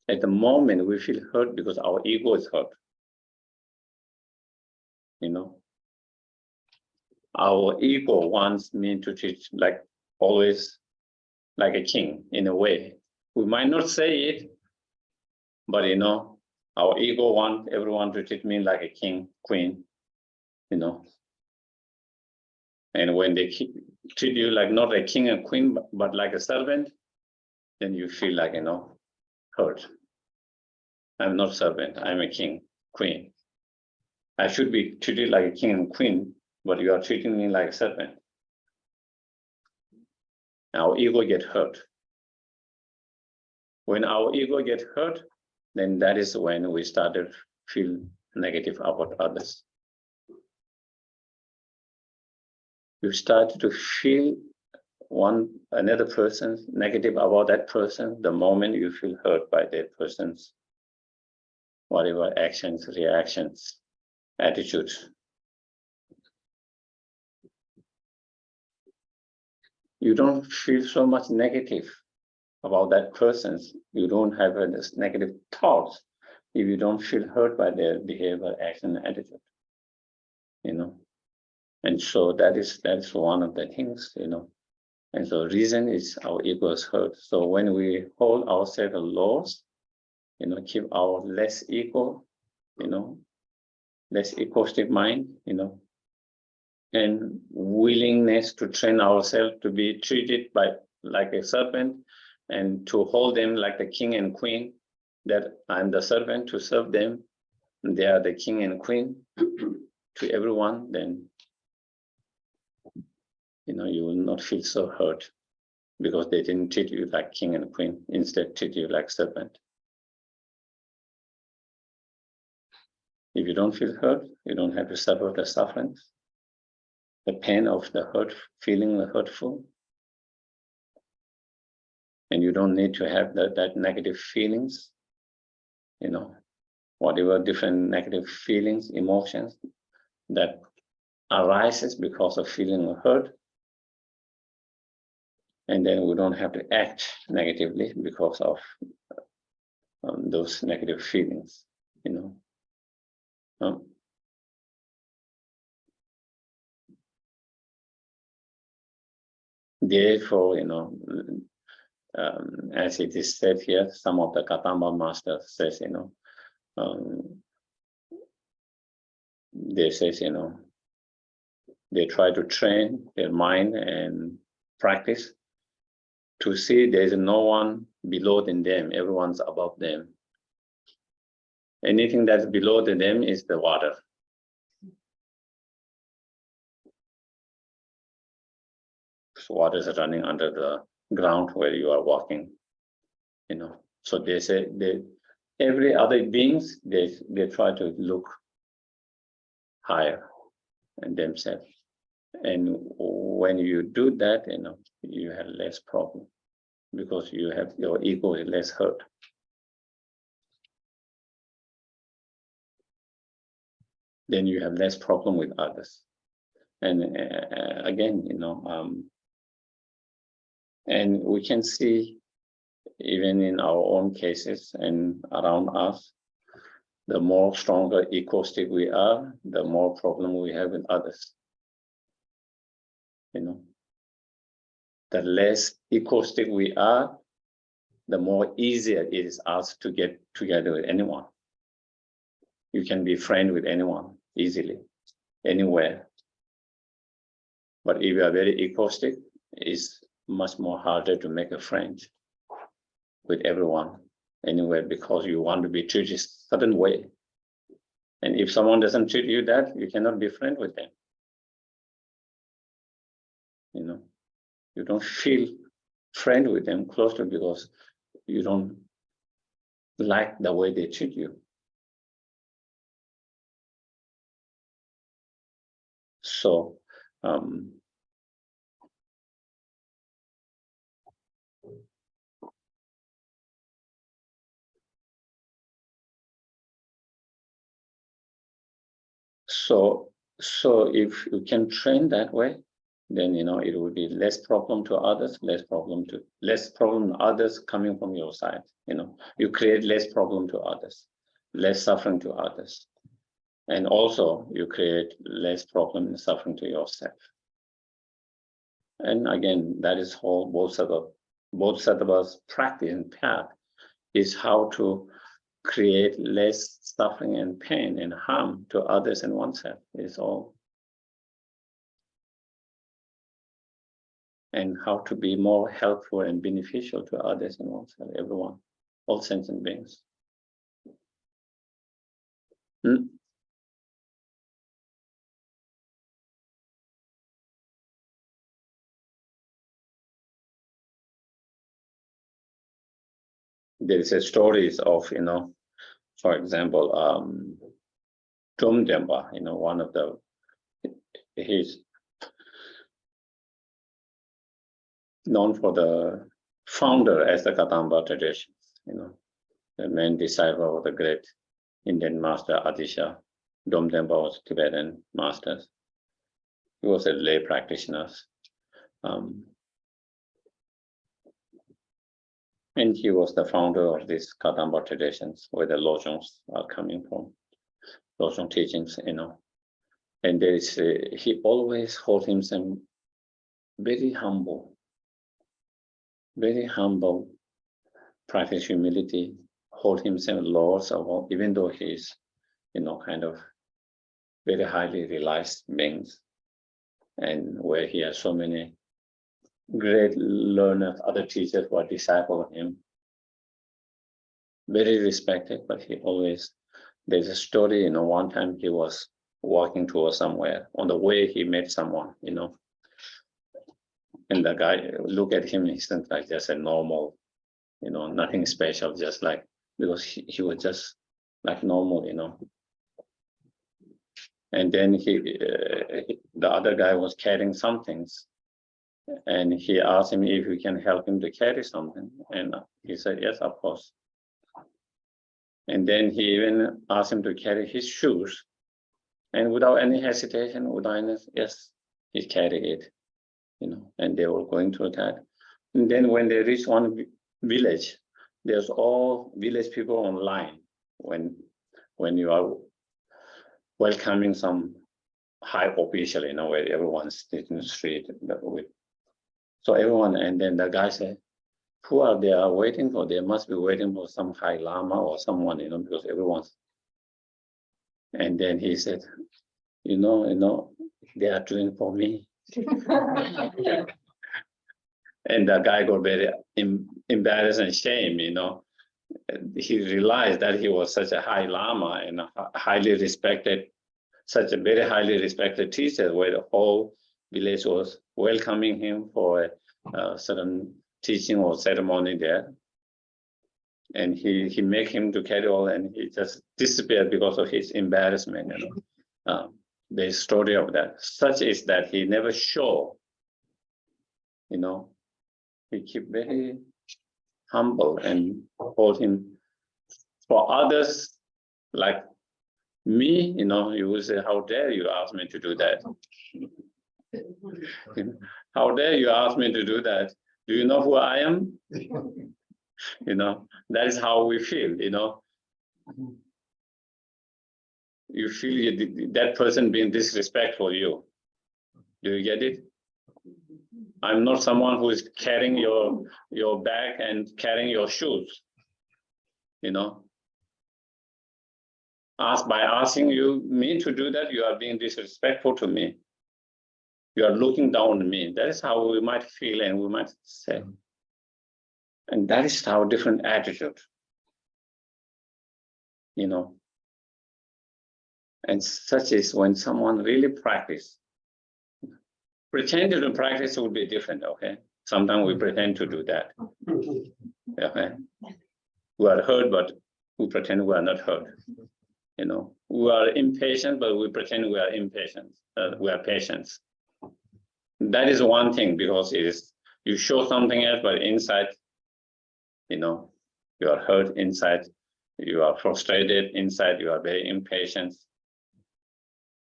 At the moment, we feel hurt because our ego is hurt. Our ego wants me to treat always like a king in a way. We might not say it, but our ego wants everyone to treat me like a king, queen, And when they treat you like not a king and queen, but like a servant, then you feel like, hurt. I'm not servant, I'm a king, queen. I should be treated like a king and queen, but you are treating me like a servant. Our ego gets hurt. When our ego gets hurt, then that is when we start to feel negative about others. You start to feel another person negative about that person the moment you feel hurt by that person's whatever actions, reactions, attitudes. You don't feel so much negative about that person. You don't have this negative thoughts if you don't feel hurt by their behavior, action, attitude. And so that is one of the things, And so reason is our ego is hurt. So when we hold ourselves lost, keep our less ego, less egoistic mind, and willingness to train ourselves to be treated like a servant and to hold them like the king and queen, that I'm the servant to serve them, and they are the king and queen to everyone, then you will not feel so hurt because they didn't treat you like king and queen, instead treat you like servant. If you don't feel hurt, you don't have to suffer the sufferings, the pain of the hurt, feeling the hurtful. And you don't need to have that negative feelings, whatever different negative feelings, emotions that arises because of feeling hurt. And then we don't have to act negatively because of those negative feelings, Therefore, as it is said here, some of the Kadampa masters says, they says, they try to train their mind and practice to see there is no one below than them, everyone's above them. Anything that's below them is the water. water is running under the ground where you are walking, So they say every other beings, they try to look higher in themselves. And when you do that, you have less problem because your ego is less hurt. Then you have less problem with others. And again, and we can see even in our own cases and around us, the more stronger egoistic we are, the more problem we have with others. The less egoistic we are, the more easier it is us to get together with anyone. You can be friend with anyone easily, anywhere. But if you are very egoistic, it's much more harder to make a friend with everyone, anywhere, because you want to be treated a certain way. And if someone doesn't treat you that, you cannot be friend with them. You don't feel friend with them closely because you don't like the way they treat you. So, so if you can train that way, then it will be less problem to others, less problem others coming from your side. You create less problem to others, less suffering to others, and also you create less problem and suffering to yourself. And again, that is how both set of us practice and path is how to create less suffering and pain and harm to others and oneself. Is all. And how to be more helpful and beneficial to others and oneself, everyone, all sentient beings. There is a stories of, for example, Kadampa, one of he's known for the founder as the Kadampa traditions, the main disciple of the great Indian master Adisha. Kadampa was Tibetan master. He was a lay practitioner. And he was the founder of these Kadampa traditions, where the lojongs are coming from, lojong teachings, And there is he always hold himself very humble, practice humility, hold himself lords of all, even though he is, kind of very highly realized beings, and where he has so many great learners, other teachers who are disciples of him, very respected, but he always, there's a story, one time he was walking towards somewhere, on the way he met someone, and the guy looked at him, he seemed like just a normal, nothing special, just like, because he was just like normal, And then the other guy was carrying some things, and he asked him if he can help him to carry something. And he said, yes, of course. And then he even asked him to carry his shoes. And without any hesitation, yes, he carried it, and they were going through that. And then when they reached one village, there's all village people online when you are welcoming some high official, where everyone's sitting in the street with. So everyone, and then the guy said, who are they waiting for? They must be waiting for some high lama or someone, because everyone's. And then he said, they are doing for me. And the guy got very embarrassed and shame, He realized that he was such a high lama and such a very highly respected teacher, where village was welcoming him for a certain teaching or ceremony there. And he made him to carry all, and he just disappeared because of his embarrassment. The story of that, such is that he never show, he keep very humble and hold him. For others, like me, you will say, how dare you ask me to do that? How dare you ask me to do that? Do you know who I am? That is how we feel, You feel that person being disrespectful you. Do you get it? I'm not someone who is carrying your bag and carrying your shoes, By asking me to do that, you are being disrespectful to me. You are looking down on me. That is how we might feel and we might say. And that is our different attitude, And such is when someone really practice. Pretending to practice would be different, okay? Sometimes we pretend to do that. Okay? We are hurt, but we pretend we are not hurt. We are impatient, but we pretend we are impatient. We are patient. That is one thing, because you show something else, but inside, you are hurt inside, you are frustrated inside, you are very impatient.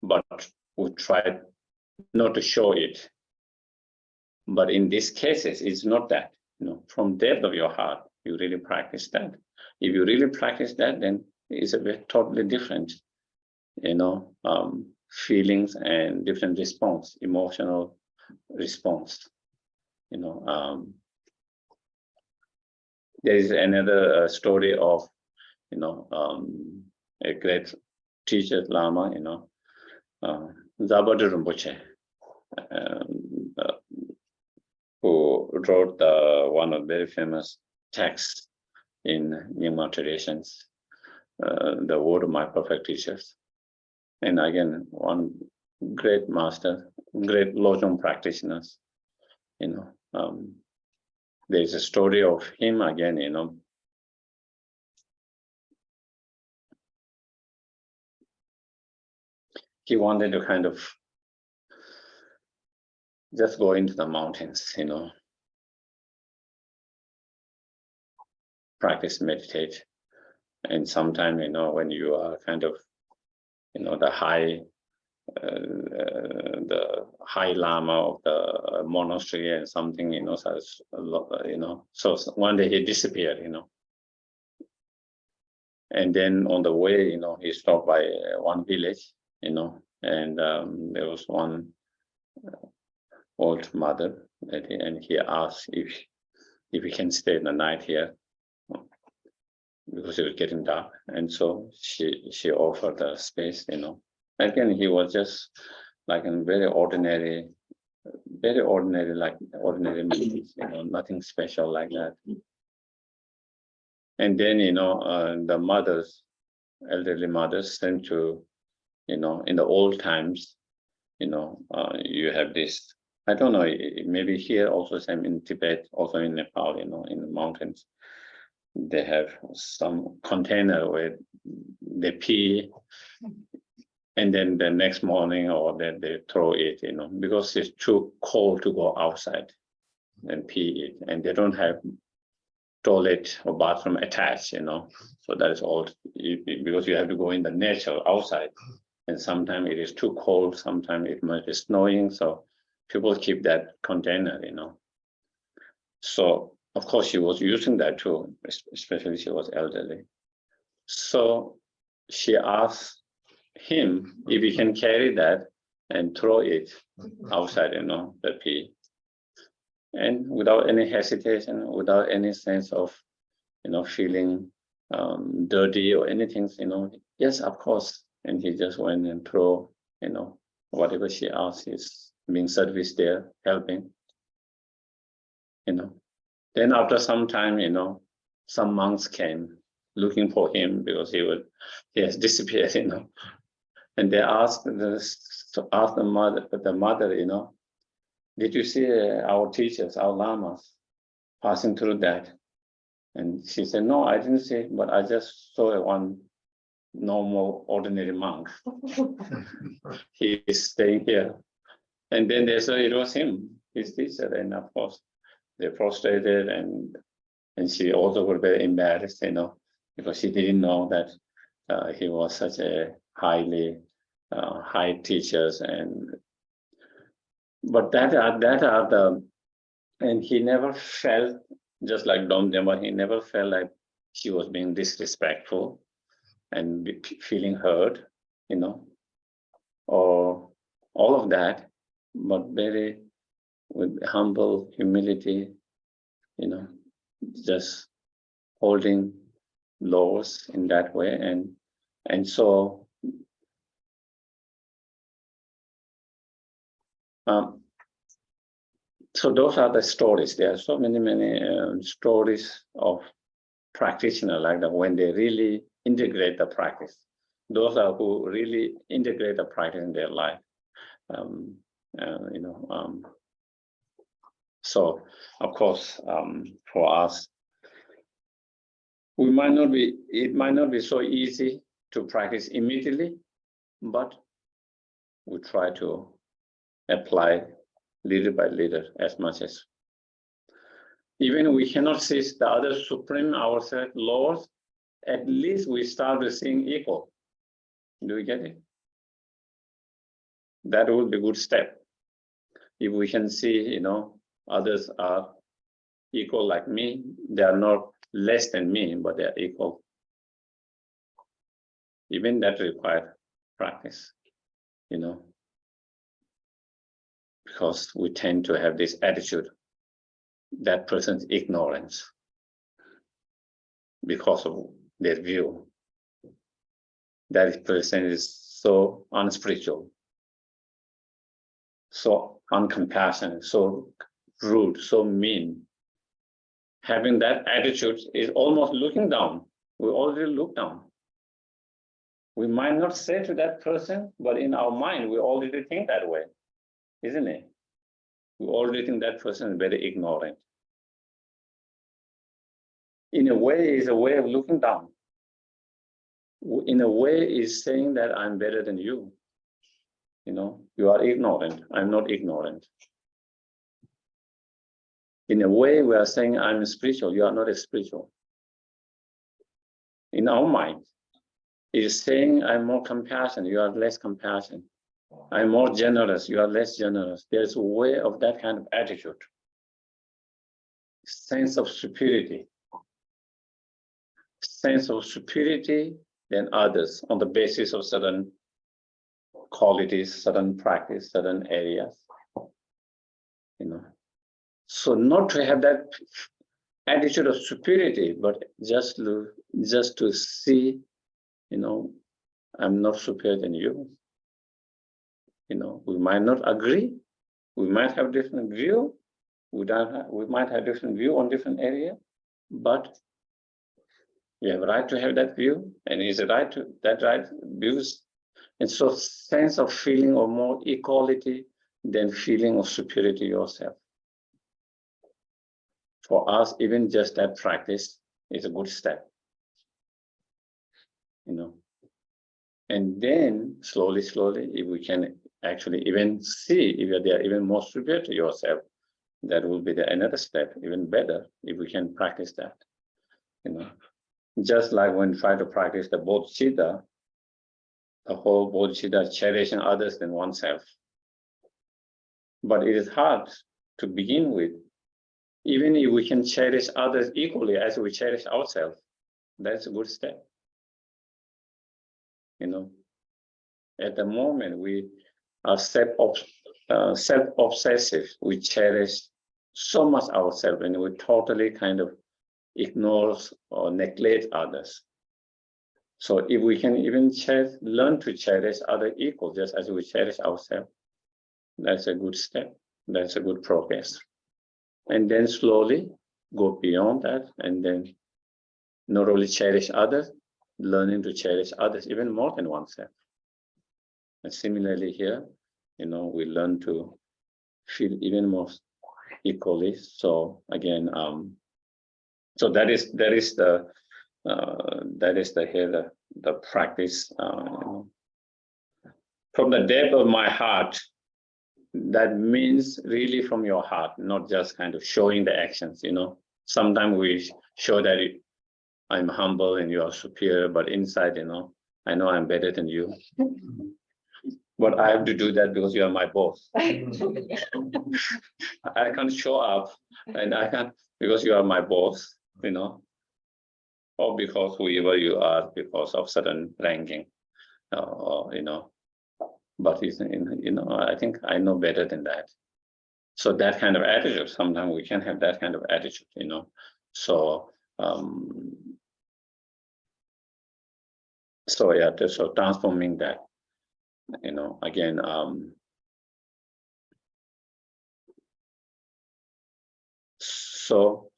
But we try not to show it. But in these cases, it's not that. From depth of your heart, you really practice that. If you really practice that, then it's totally different, feelings and different response, emotional response. There is another story of, a great teacher, Lama, Zabadu Rinpoche, who wrote one of very famous texts in Nyingma traditions, the word of my perfect teachers. And again, one great master, great lojong practitioners, there's a story of him again, he wanted to kind of just go into the mountains, practice, meditate. And sometime, when you are kind of, the high lama of the monastery and something, so one day he disappeared, And then on the way, he stopped by one village, and there was one old mother, and he asked if he can stay the night here, because it was getting dark. And so she offered the space, Again, he was just like a very ordinary, like ordinary man, nothing special like that. And then, the mothers, elderly mothers, tend to, in the old times, you have this, I don't know, maybe here also same in Tibet, also in Nepal, in the mountains, they have some container where they pee, and then the next morning or then they throw it, because it's too cold to go outside and pee it, and they don't have toilet or bathroom attached, so that is all, because you have to go in the nature outside, and sometimes it is too cold, sometimes it might be snowing, so people keep that container, So of course she was using that too, especially she was elderly. So she asked him if he can carry that and throw it outside, the pee. And without any hesitation, without any sense of, feeling dirty or anything, yes, of course. And he just went and throw, whatever she asked, is being serviced there, helping, Then after some time, some monks came looking for him because he has disappeared, And they asked the mother, did you see our teachers, our lamas, passing through that? And she said, no, I didn't see, but I just saw one normal, ordinary monk. He is staying here. And then they saw it was him, his teacher. And of course, they prostrated, and she also was very embarrassed, because she didn't know that he was such a high teachers. But that are the, and he never felt, just like Domdemba, he never felt like she was being disrespectful and feeling hurt, or all of that, but very with humble humility, just holding laws in that way. And so so those are the stories. There are so many stories of practitioners like that when they really integrate the practice. Those are who really integrate the practice in their life. So of course, for us, it might not be so easy to practice immediately, but we try to apply little by little as much as. Even we cannot see the other supreme ourselves laws, at least we start with seeing equal. Do we get it? That would be a good step. If we can see, others are equal like me, they are not less than me, but they are equal. Even that requires practice, because we tend to have this attitude, that person's ignorance because of their view. That person is so unspiritual, so uncompassionate, so rude, so mean. Having that attitude is almost looking down. We already look down. We might not say to that person, but in our mind, we already think that way, isn't it? We already think that person is very ignorant. In a way, it's a way of looking down. In a way, it's saying that I'm better than you. You are ignorant. I'm not ignorant. In a way, we are saying I'm spiritual. You are not spiritual. In our mind, it is saying I'm more compassionate. You are less compassionate. I'm more generous. You are less generous. There's a way of that kind of attitude. Sense of superiority. Sense of superiority than others on the basis of certain qualities, certain practice, certain areas. So not to have that attitude of superiority, but just to see, I'm not superior than you. We might not agree. We might have different view. We might have different view on different area, but you have a right to have that view, and it's a right to that right views. And so sense of feeling of more equality than feeling of superiority yourself. For us, even just that practice is a good step. And then slowly, if we can actually even see if they are even more superior to yourself, that will be another step, even better, if we can practice that. Just like when we try to practice the bodhicitta, the whole bodhicitta cherishing others than oneself. But it is hard to begin with. Even if we can cherish others equally as we cherish ourselves, that's a good step. At the moment we are self-obsessive. We cherish so much ourselves, and we totally kind of ignore or neglect others. So if we can even learn to cherish others equal, just as we cherish ourselves, that's a good step. That's a good progress. And then slowly go beyond that, and then not only cherish others, learning to cherish others even more than oneself. And similarly here, we learn to feel even more equally. So again, so that is the here the practice. From the depth of my heart, that means really from your heart, not just kind of showing the actions. Sometimes we show that I'm humble and you are superior, but inside, I know I'm better than you. But I have to do that because you are my boss. I can't show up, and I can't because you are my boss, or because whoever you are, because of certain ranking, But I think I know better than that. So that kind of attitude, sometimes we can have that kind of attitude, So so transforming that, again, so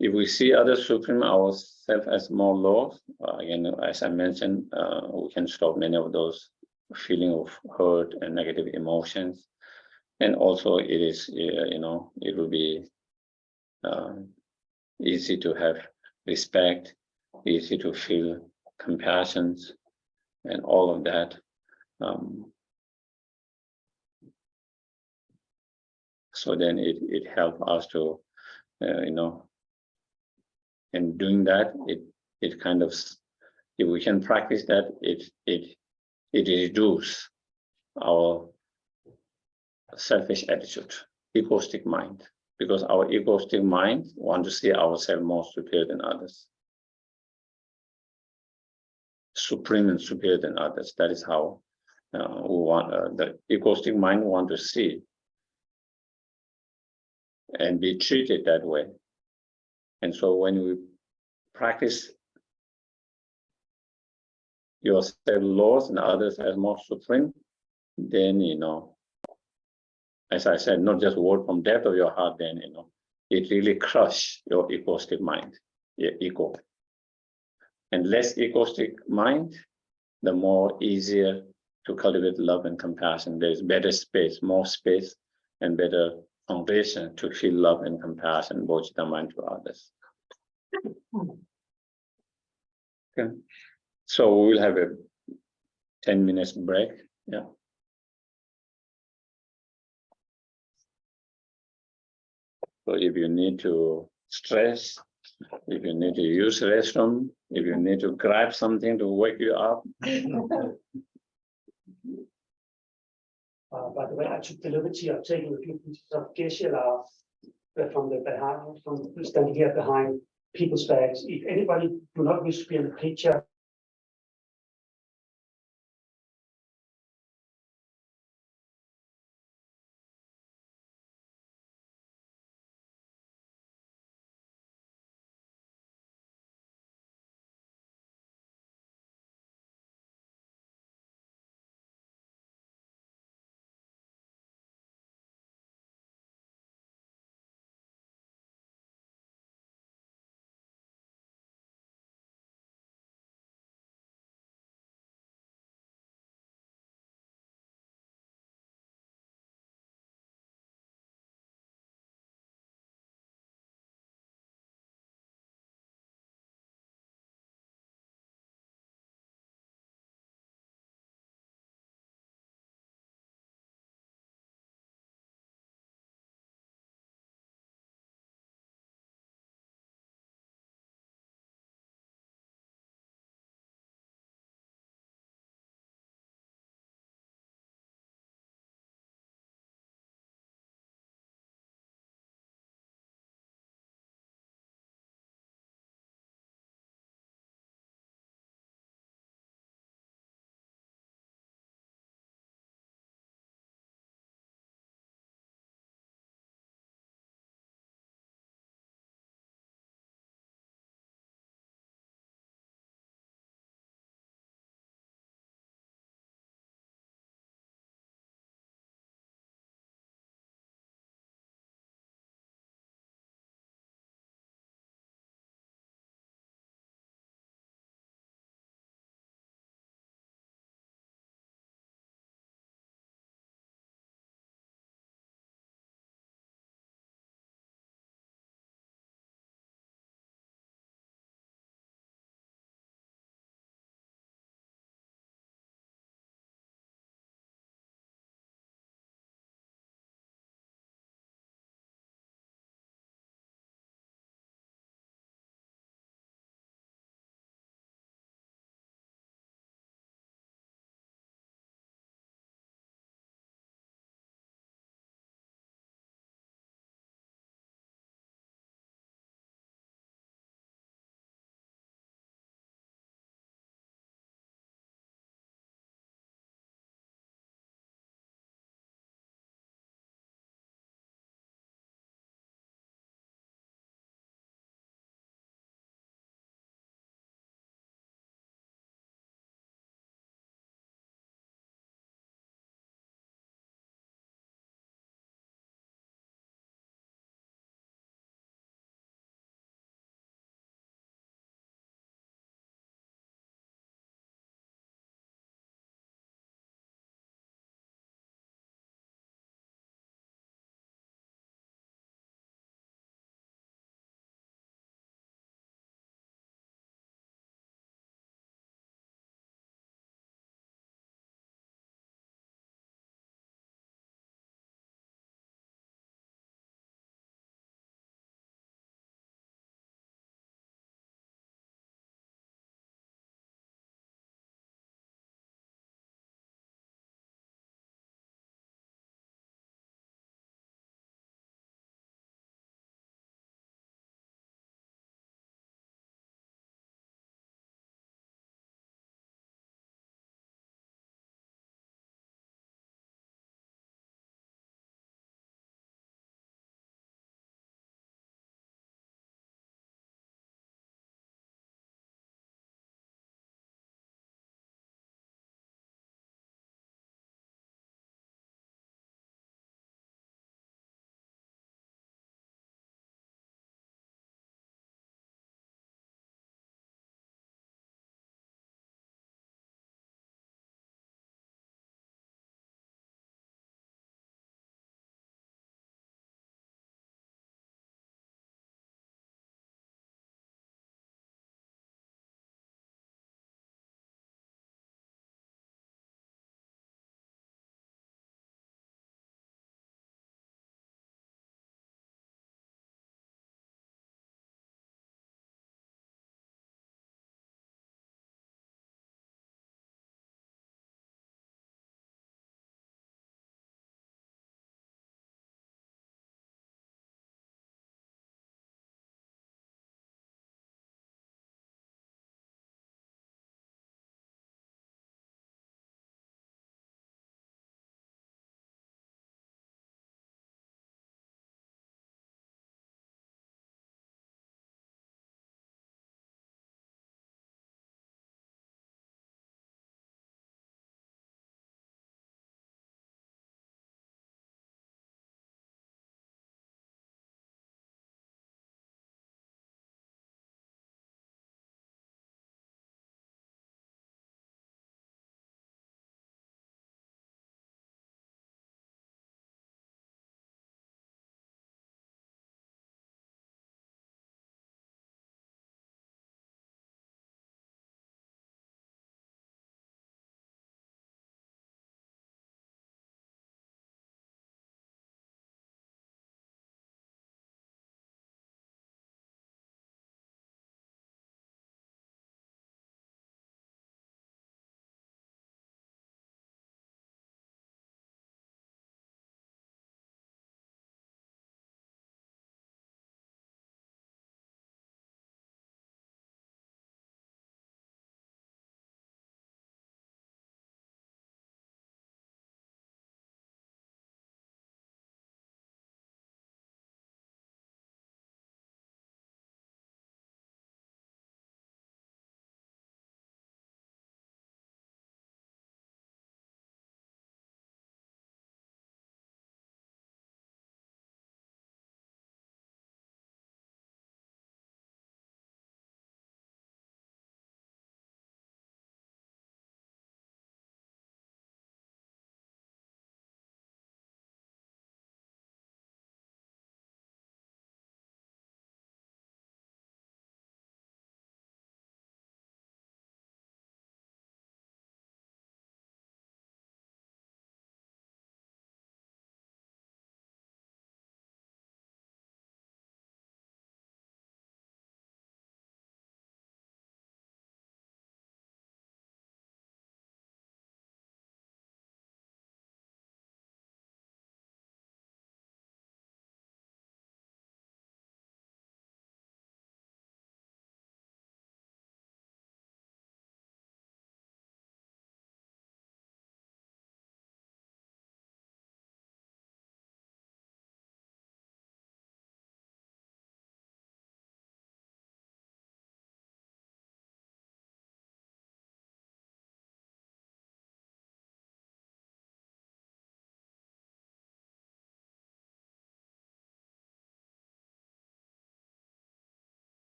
if we see others supreme ourselves as more low, again, as I mentioned, we can stop many of those feeling of hurt and negative emotions. And also it is, it will be easy to have respect, easy to feel compassion, and all of that. So then it helps us to, in doing that, it kind of, if we can practice that, it reduces our selfish attitude, egoistic mind, because our egoistic mind want to see ourselves more superior than others, supreme and superior than others. That is how we want the egoistic mind want to see and be treated that way. And so when we practice yourself low and others as more supreme, then as I said, not just word from depth of your heart, then it really crush your egoistic mind, your ego. And less egoistic mind, the more easier to cultivate love and compassion. There's better space, more space, and better foundation to feel love and compassion, bodhicitta mind to others. Okay. So we will have a 10 minutes break. Yeah. So if you need to stretch, if you need to use restroom, if you need to grab something to wake you up. By the way, I took the liberty of taking a few pieces of Geshe-la from standing here behind people's bags. If anybody do not wish to be in the picture,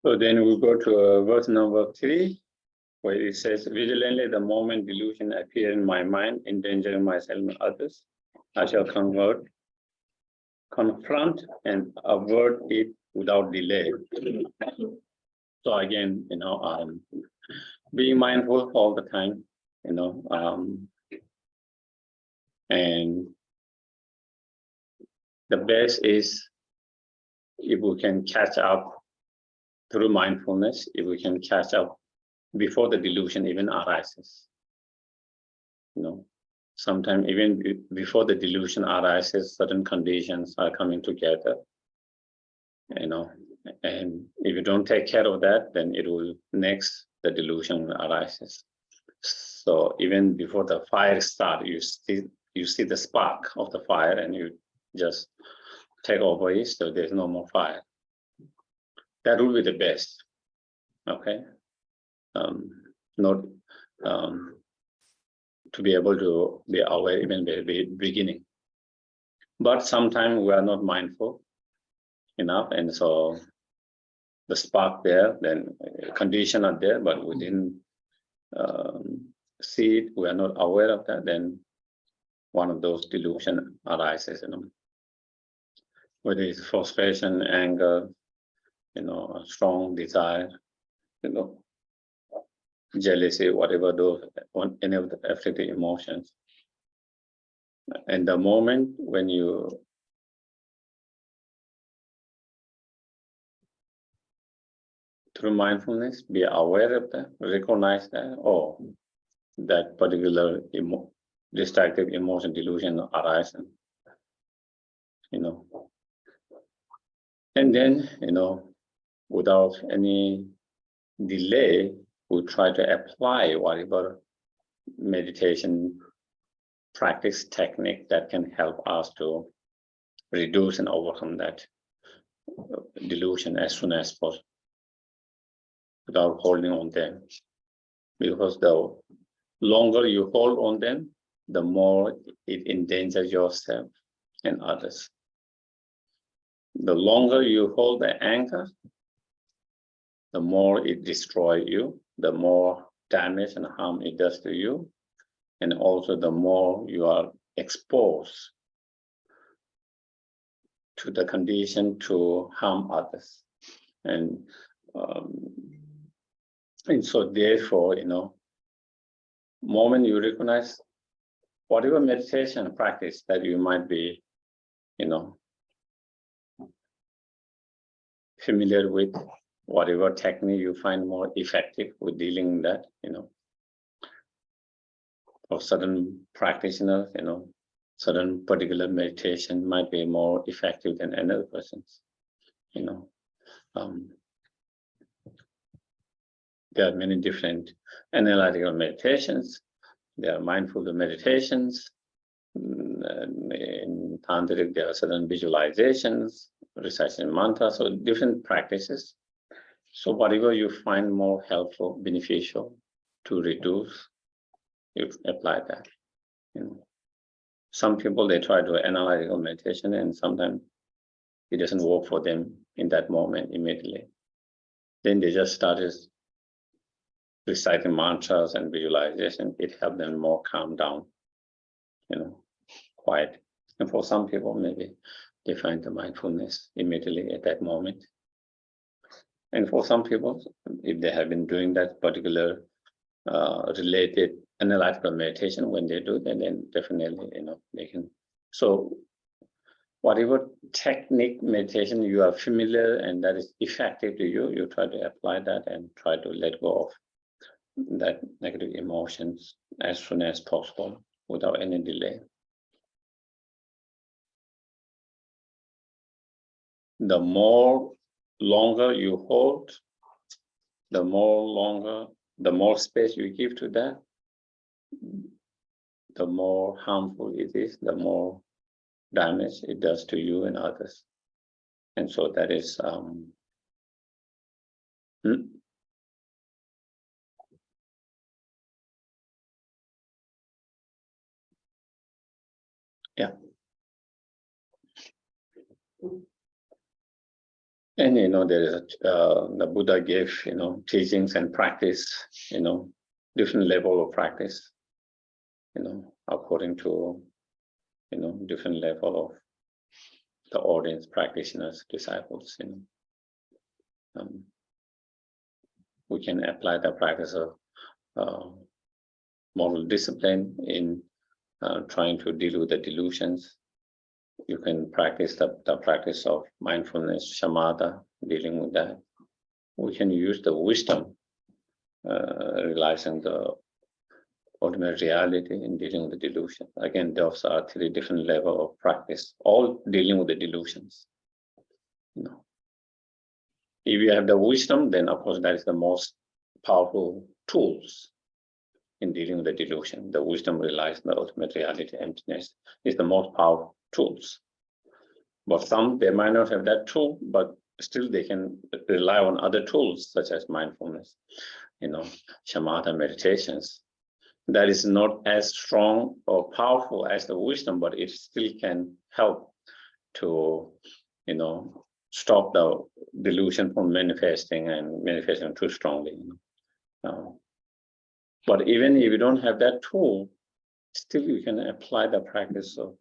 So then we go to verse number 3, where it says, vigilantly the moment delusion appear in my mind, endangering myself and others, I shall confront and avert it without delay. So again, being mindful all the time, and the best is if we can catch up through mindfulness, if we can catch up before the delusion even arises. Sometimes even before the delusion arises, certain conditions are coming together, and if you don't take care of that, then it will the delusion arises. So even before the fire starts, you see the spark of the fire and you just take over it, so there's no more fire. That will be the best, okay? Not to be able to be aware even at the beginning. But sometimes we are not mindful enough, and so the spark there, then condition are there, but we didn't see it, we are not aware of that, then one of those delusion arises, whether it's frustration, anger, a strong desire, jealousy, whatever those, any of the afflicted emotions. And the moment when you through mindfulness, be aware of that, recognize that, that particular destructive emotion delusion arising, and then, without any delay, we try to apply whatever meditation practice technique that can help us to reduce and overcome that delusion as soon as possible, without holding on them. Because the longer you hold on them, the more it endangers yourself and others. The longer you hold the anchor, the more it destroys you, the more damage and harm it does to you, and also the more you are exposed to the condition to harm others. And so therefore, moment you recognize whatever meditation practice that you might be, familiar with, whatever technique you find more effective with dealing with that, for certain practitioners, certain particular meditation might be more effective than another person's, there are many different analytical meditations. There are mindful meditations. In Tantric, there are certain visualizations, reciting mantras, so different practices. So whatever you find more helpful, beneficial to reduce, you apply that. Some people, they try to analytical meditation, and sometimes it doesn't work for them in that moment immediately. Then they just started reciting mantras and visualization. It helped them more calm down, quiet. And for some people, maybe they find the mindfulness immediately at that moment. And for some people, if they have been doing that particular related analytical meditation, when they do that, then definitely, they can. So whatever technique meditation you are familiar and that is effective to you, you try to apply that and try to let go of that negative emotions as soon as possible without any delay. The more longer you hold, the more space you give to that, the more harmful it is, the more damage it does to you and others. And so that is yeah. And there is the Buddha gave teachings and practice, different level of practice, according to different level of the audience, practitioners, disciples. We can apply the practice of moral discipline in trying to deal with the delusions. You can practice the practice of mindfulness, shamatha, dealing with that. We can use the wisdom, realizing the ultimate reality in dealing with the delusion. Again, those are 3 different levels of practice, all dealing with the delusions. If you have the wisdom, then of course that is the most powerful tools in dealing with the delusion. The wisdom relies on the ultimate reality, emptiness, is the most powerful tools. But some, they might not have that tool, but still they can rely on other tools such as mindfulness, shamatha meditations. That is not as strong or powerful as the wisdom, but it still can help to, stop the delusion from manifesting too strongly. But even if you don't have that tool, still you can apply the practice of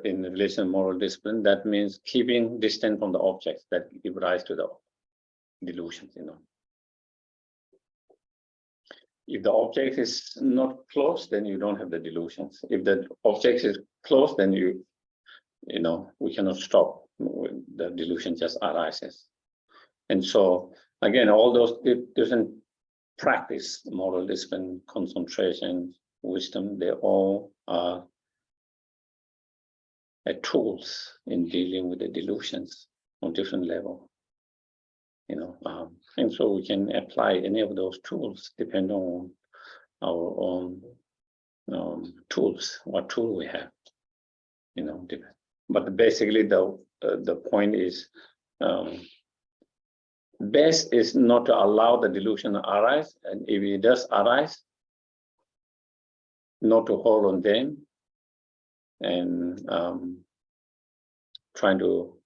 in relation to moral discipline. That means keeping distant from the objects that give rise to the delusions. If the object is not close, then you don't have the delusions. If the object is close, then we cannot stop. The delusion just arises. And so again, all those different practice, moral discipline, concentration, wisdom, they all are tools in dealing with the delusions on different level. And so we can apply any of those tools depending on our own tools, what tool we have. But basically the point is, best is not to allow the delusion to arise, and if it does arise, not to hold on them and trying to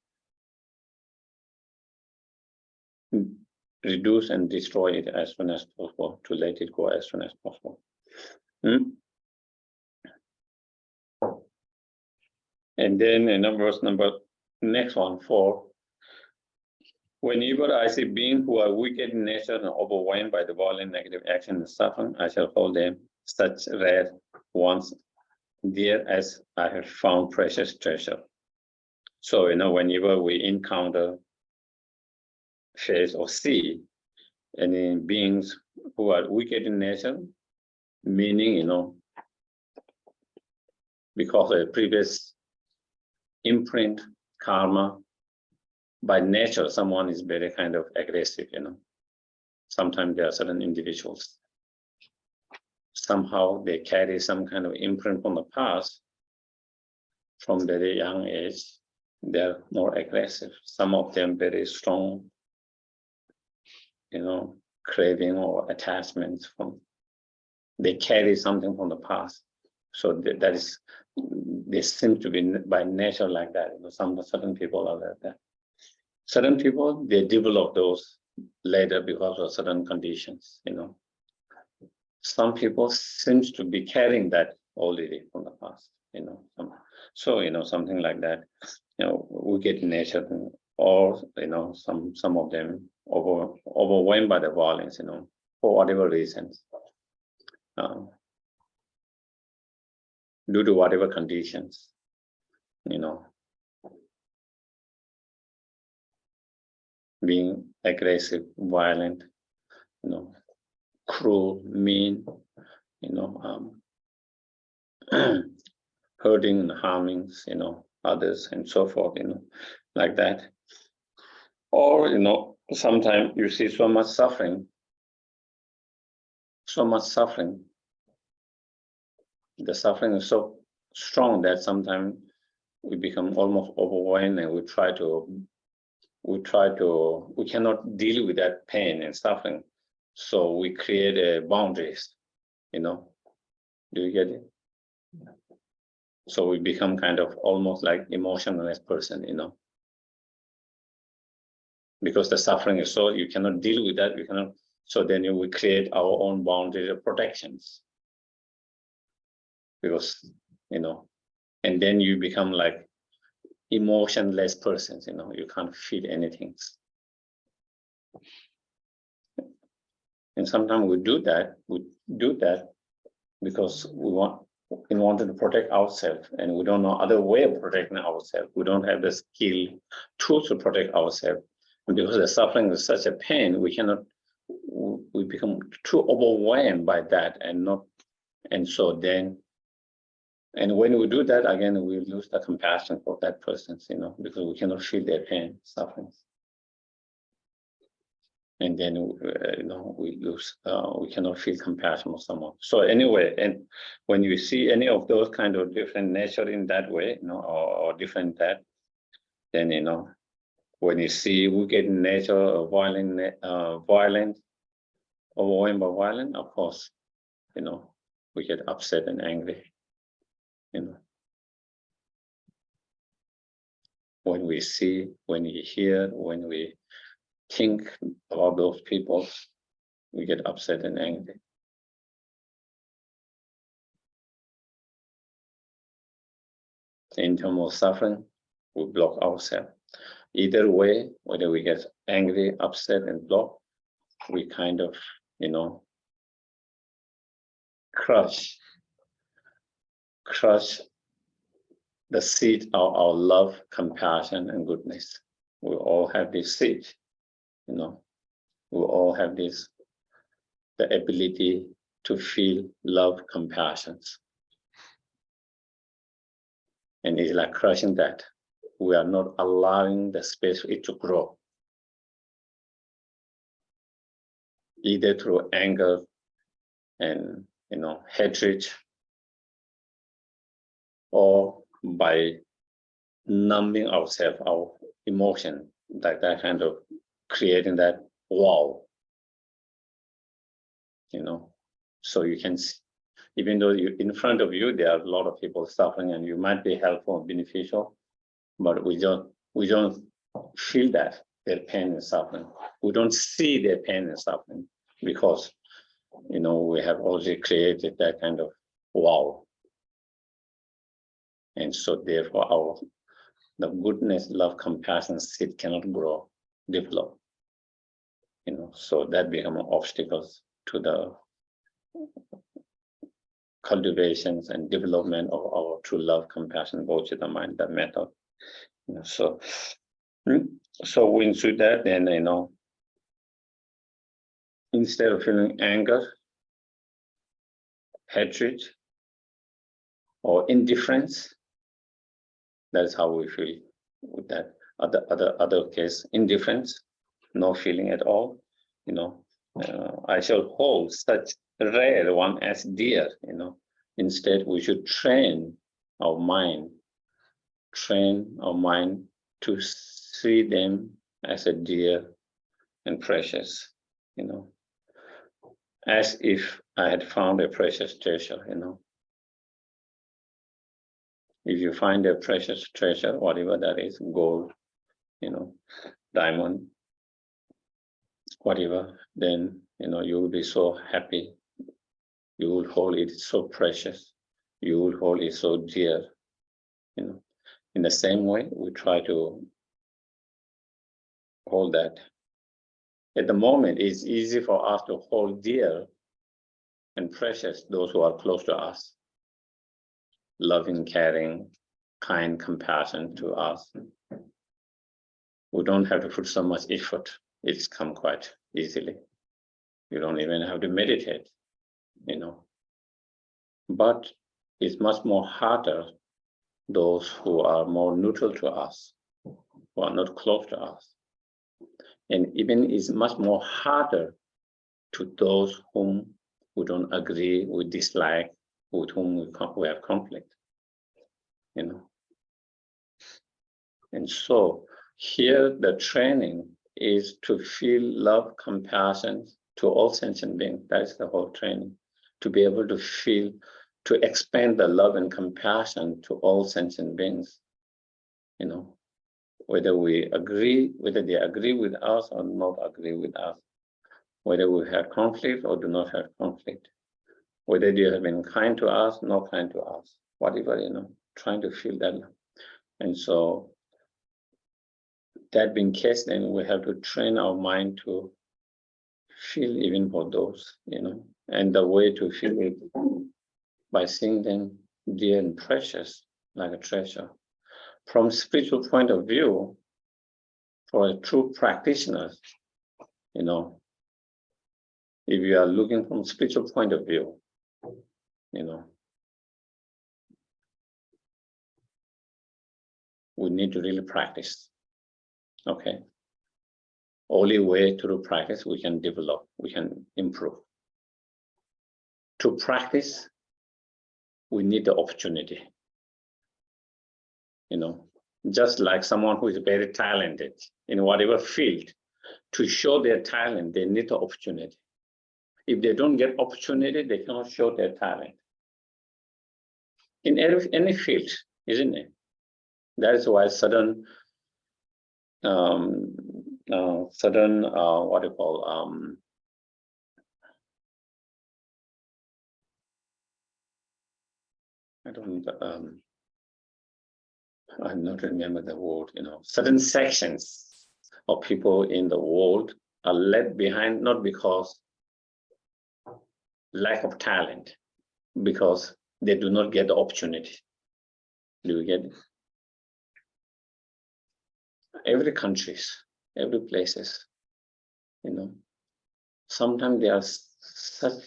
reduce and destroy it as soon as possible, to let it go as soon as possible. And then next one, 4. Whenever I see beings who are wicked in nature and overwhelmed by the violent negative action and suffering, I shall hold them, such rare ones, dear as I have found precious treasure. So, whenever we encounter, face, or see any beings who are wicked in nature, meaning, because of a previous imprint, karma, by nature, someone is very kind of aggressive, Sometimes there are certain individuals, somehow they carry some kind of imprint from the past. From very young age, they're more aggressive. Some of them very strong, craving or attachments they carry something from the past. So that is, they seem to be by nature like that. Certain people are like that. Certain people, they develop those later because of certain conditions, Some people seems to be carrying that already from the past, So, something like that, wicked nature, or, some of them overwhelmed by the violence, for whatever reasons, due to whatever conditions, being aggressive, violent, cruel, mean, hurting and harming, others and so forth, like that. Or, sometimes you see so much suffering. The suffering is so strong that sometimes we become almost overwhelmed, and we cannot deal with that pain and suffering. So we create boundaries, Do you get it? So we become kind of almost like emotionless person, because the suffering is so, you cannot deal with that, so then we create our own boundary of protections. Because, and then you become like emotionless persons, you can't feel anything. And sometimes we do that because we wanted to protect ourselves, and we don't know other way of protecting ourselves. We don't have the skill, tools to protect ourselves. And because the suffering is such a pain, we become too overwhelmed by that, and when we do that, again, we lose the compassion for that person, because we cannot feel their pain, suffering. And then, we cannot feel compassion for someone. So anyway, and when you see any of those kind of different nature in that way, or different that, then, when you see we get nature of violent, overwhelmed by violence, of course, we get upset and angry, When we see, when we hear, when we think about those people, we get upset and angry. In terms of suffering, we block ourselves. Either way, whether we get angry, upset, and block, we kind of, crush the seed of our love, compassion, and goodness. We all have this seed, we all have the ability to feel love, compassion. And it's like crushing that. We are not allowing the space for it to grow. Either through anger and, hatred, or by numbing ourselves, our emotion, like that kind of creating that wall, so you can see, even though in front of you, there are a lot of people suffering and you might be helpful and beneficial, but we don't feel that, their pain and suffering. We don't see their pain and suffering because, we have already created that kind of wall. And so therefore the goodness, love, compassion seed cannot grow, develop. So that becomes obstacles to the cultivations and development of our true love, compassion, bodhicitta mind, that method. So when we do that, then instead of feeling anger, hatred, or indifference, that's how we feel with that. Other case, indifference, no feeling at all. I shall hold such rare one as dear. Instead, we should train our mind to see them as a dear and precious. As if I had found a precious treasure. If you find a precious treasure, whatever that is, gold, diamond, whatever, then, you will be so happy. You will hold it so precious. You will hold it so dear. In the same way, we try to hold that. At the moment, it's easy for us to hold dear and precious those who are close to us. Loving, caring, kind, compassion to us. We don't have to put so much effort. It's come quite easily. You don't even have to meditate, you know. But it's much more harder those who are more neutral to us, who are not close to us. And even it's much more harder to those whom we don't agree, we dislike, with whom we have conflict, you know. And so here the training is to feel love, compassion to all sentient beings. That is the whole training, to be able to feel, to expand the love and compassion to all sentient beings, you know, whether we agree, whether they agree with us or not agree with us, whether we have conflict or do not have conflict, whether they have been kind to us, not kind to us, whatever, you know, trying to feel that. And so that being case, then we have to train our mind to feel even for those, you know, and the way to feel it by seeing them dear and precious, like a treasure. From spiritual point of view, for a true practitioner, you know, if you are looking from spiritual point of view, you know, we need to really practice. Okay. Only way through practice we can develop, we can improve. To practice, we need the opportunity. You know, just like someone who is very talented in whatever field, to show their talent, they need the opportunity. If they don't get opportunity, they cannot show their talent. In any field, isn't it? That is why certain what do you call I not remember the word, you know, certain sections of people in the world are left behind, not because lack of talent, because they do not get the opportunity. Do you get it? Every countries, every places, you know, sometimes there are such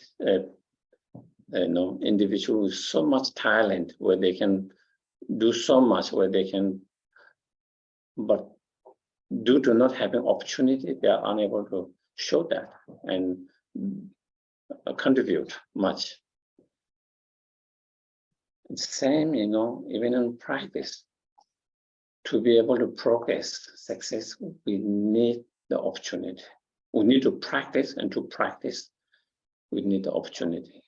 individual with so much talent where they can do so much, where they can, but due to not having opportunity, they are unable to show that and contribute much. Same, you know, even in practice, to be able to progress success, we need the opportunity. We need to practice, and to practice, we need the opportunity.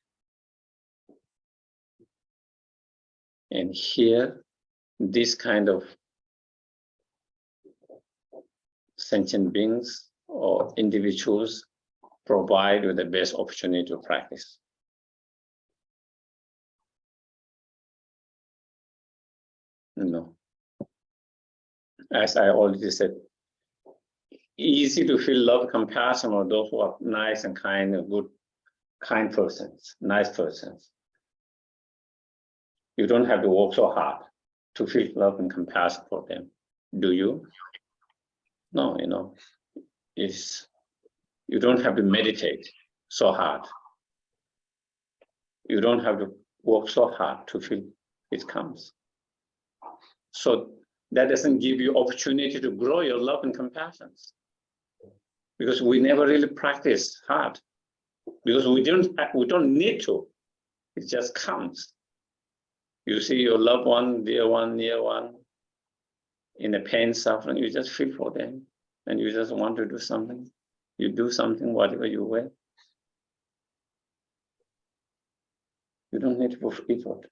And here, this kind of sentient beings or individuals provide with the best opportunity to practice. You know, as I already said, easy to feel love, compassion for those who are nice and kind and good, kind persons, nice persons. You don't have to work so hard to feel love and compassion for them, do you? No, you know, you don't have to meditate so hard. You don't have to work so hard to feel it comes. So that doesn't give you opportunity to grow your love and compassion, because we never really practice hard, because we don't need to. It just comes. You see your loved one, dear one, near one, in a pain, suffering, you just feel for them, and you just want to do something. You do something, whatever you will. You don't need to put effort.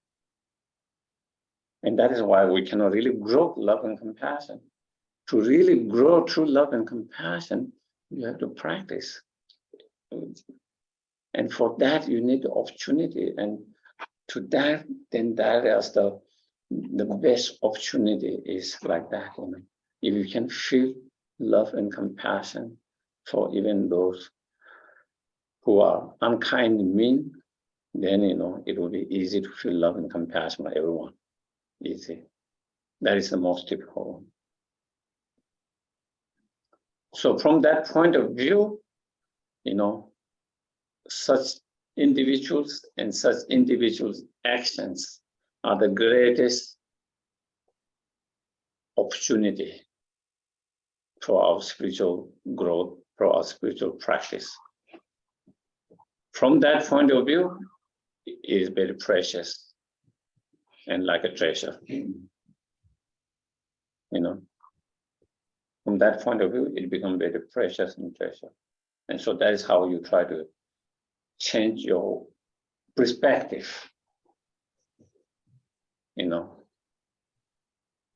And that is why we cannot really grow love and compassion. To really grow true love and compassion, you have to practice. And for that, you need the opportunity. And to that, then that is the best opportunity is like that. You know? If you can feel love and compassion for even those who are unkind and mean, then, you know, it will be easy to feel love and compassion for everyone. Easy. That is the most difficult one. So from that point of view, you know, such individuals and such individuals' actions are the greatest opportunity for our spiritual growth, for our spiritual practice. From that point of view, it is very precious and like a treasure. From that point of view, it becomes very precious and treasure. And so that is how you try to change your perspective.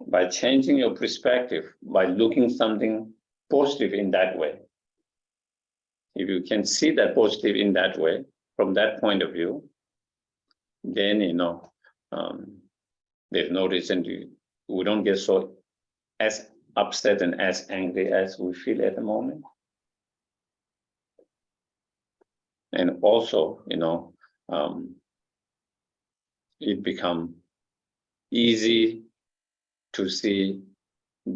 By changing your perspective, by looking something positive in that way. If you can see that positive in that way, from that point of view, then there's no reason we don't get so as upset and as angry as we feel at the moment. And also, it becomes easy to see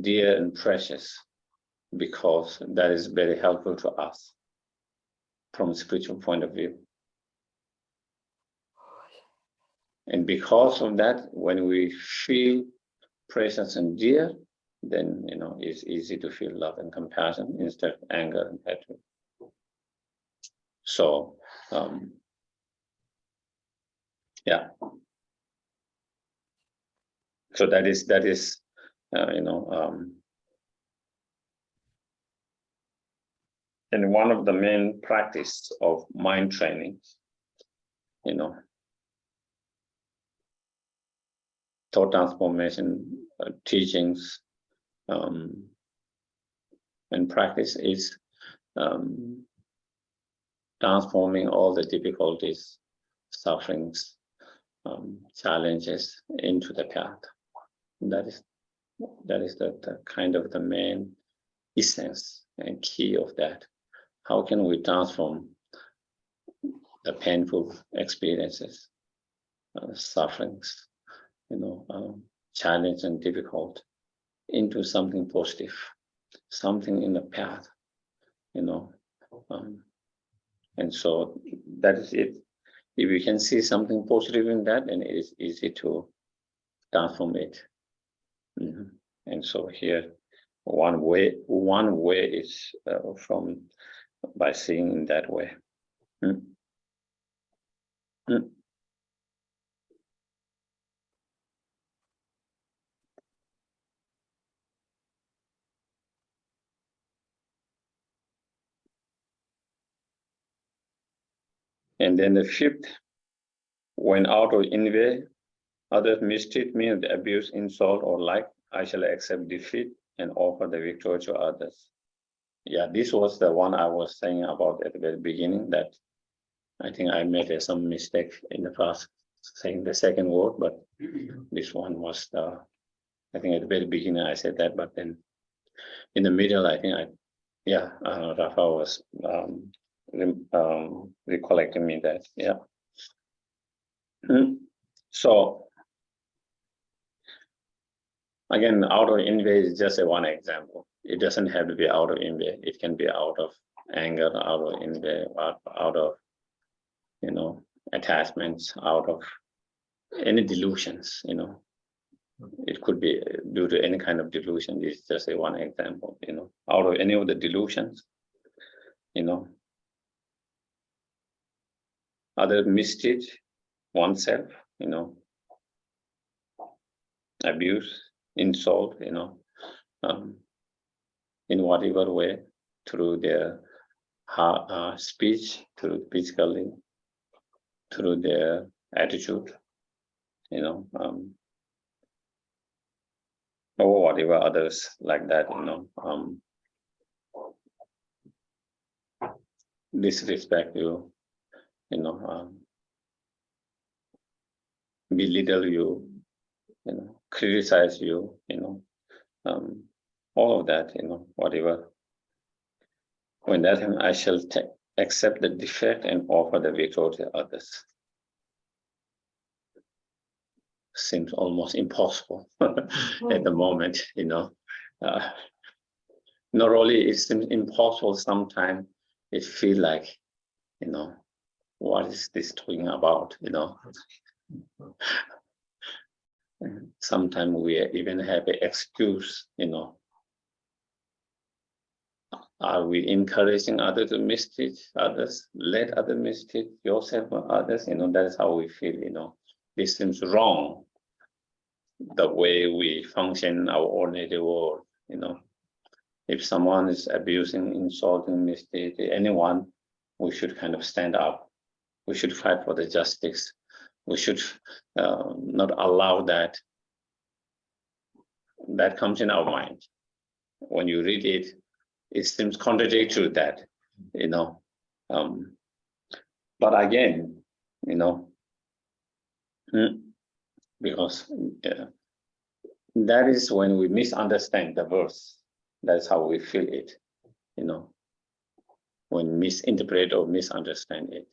dear and precious, because that is very helpful to us from a spiritual point of view. And because of that, when we feel precious and dear, then it's easy to feel love and compassion instead of anger and hatred. So yeah. So that is and one of the main practice of mind training, thought transformation teachings and practice is transforming all the difficulties, sufferings, challenges into the path. That is the kind of the main essence and key of that. How can we transform the painful experiences, sufferings, challenge and difficult into something positive, something in the path, and so that is it. If we can see something positive in that, then it is easy to transform it. And so here, one way is by seeing in that way. And then the fifth, when out of envy, others mistreat me, abuse, insult, or like, I shall accept defeat and offer the victory to others. Yeah, this was the one I was saying about at the very beginning, that I think I made some mistake in the past saying the second word, but this one was I think at the very beginning I said that, but then in the middle, I think Rafa was recollecting me that, yeah. So again, out of envy is just one example. It doesn't have to be out of envy. It can be out of anger, out of envy, out of attachments, out of any delusions. It could be due to any kind of delusion. This is just one example. Out of any of the delusions, other mistreat oneself, abuse, insult, in whatever way, through their speech, through physically, through their attitude, or whatever others like that, disrespect you, belittle you, criticize you, all of that, whatever. When that happens, I shall accept the defect and offer the victory to others. Seems almost impossible at the moment, Not only it seems impossible, sometimes it feels like, what is this talking about, Sometimes we even have an excuse, Are we encouraging others to mistake others? Let others mistake yourself or others, that's how we feel, This seems wrong, the way we function in our ordinary world, If someone is abusing, insulting, mistreating anyone, we should kind of stand up. We should fight for the justice. We should not allow that. That comes in our mind. When you read it, it seems contradictory to that, But again, because that is when we misunderstand the verse. That's how we feel it, when misinterpret or misunderstand it,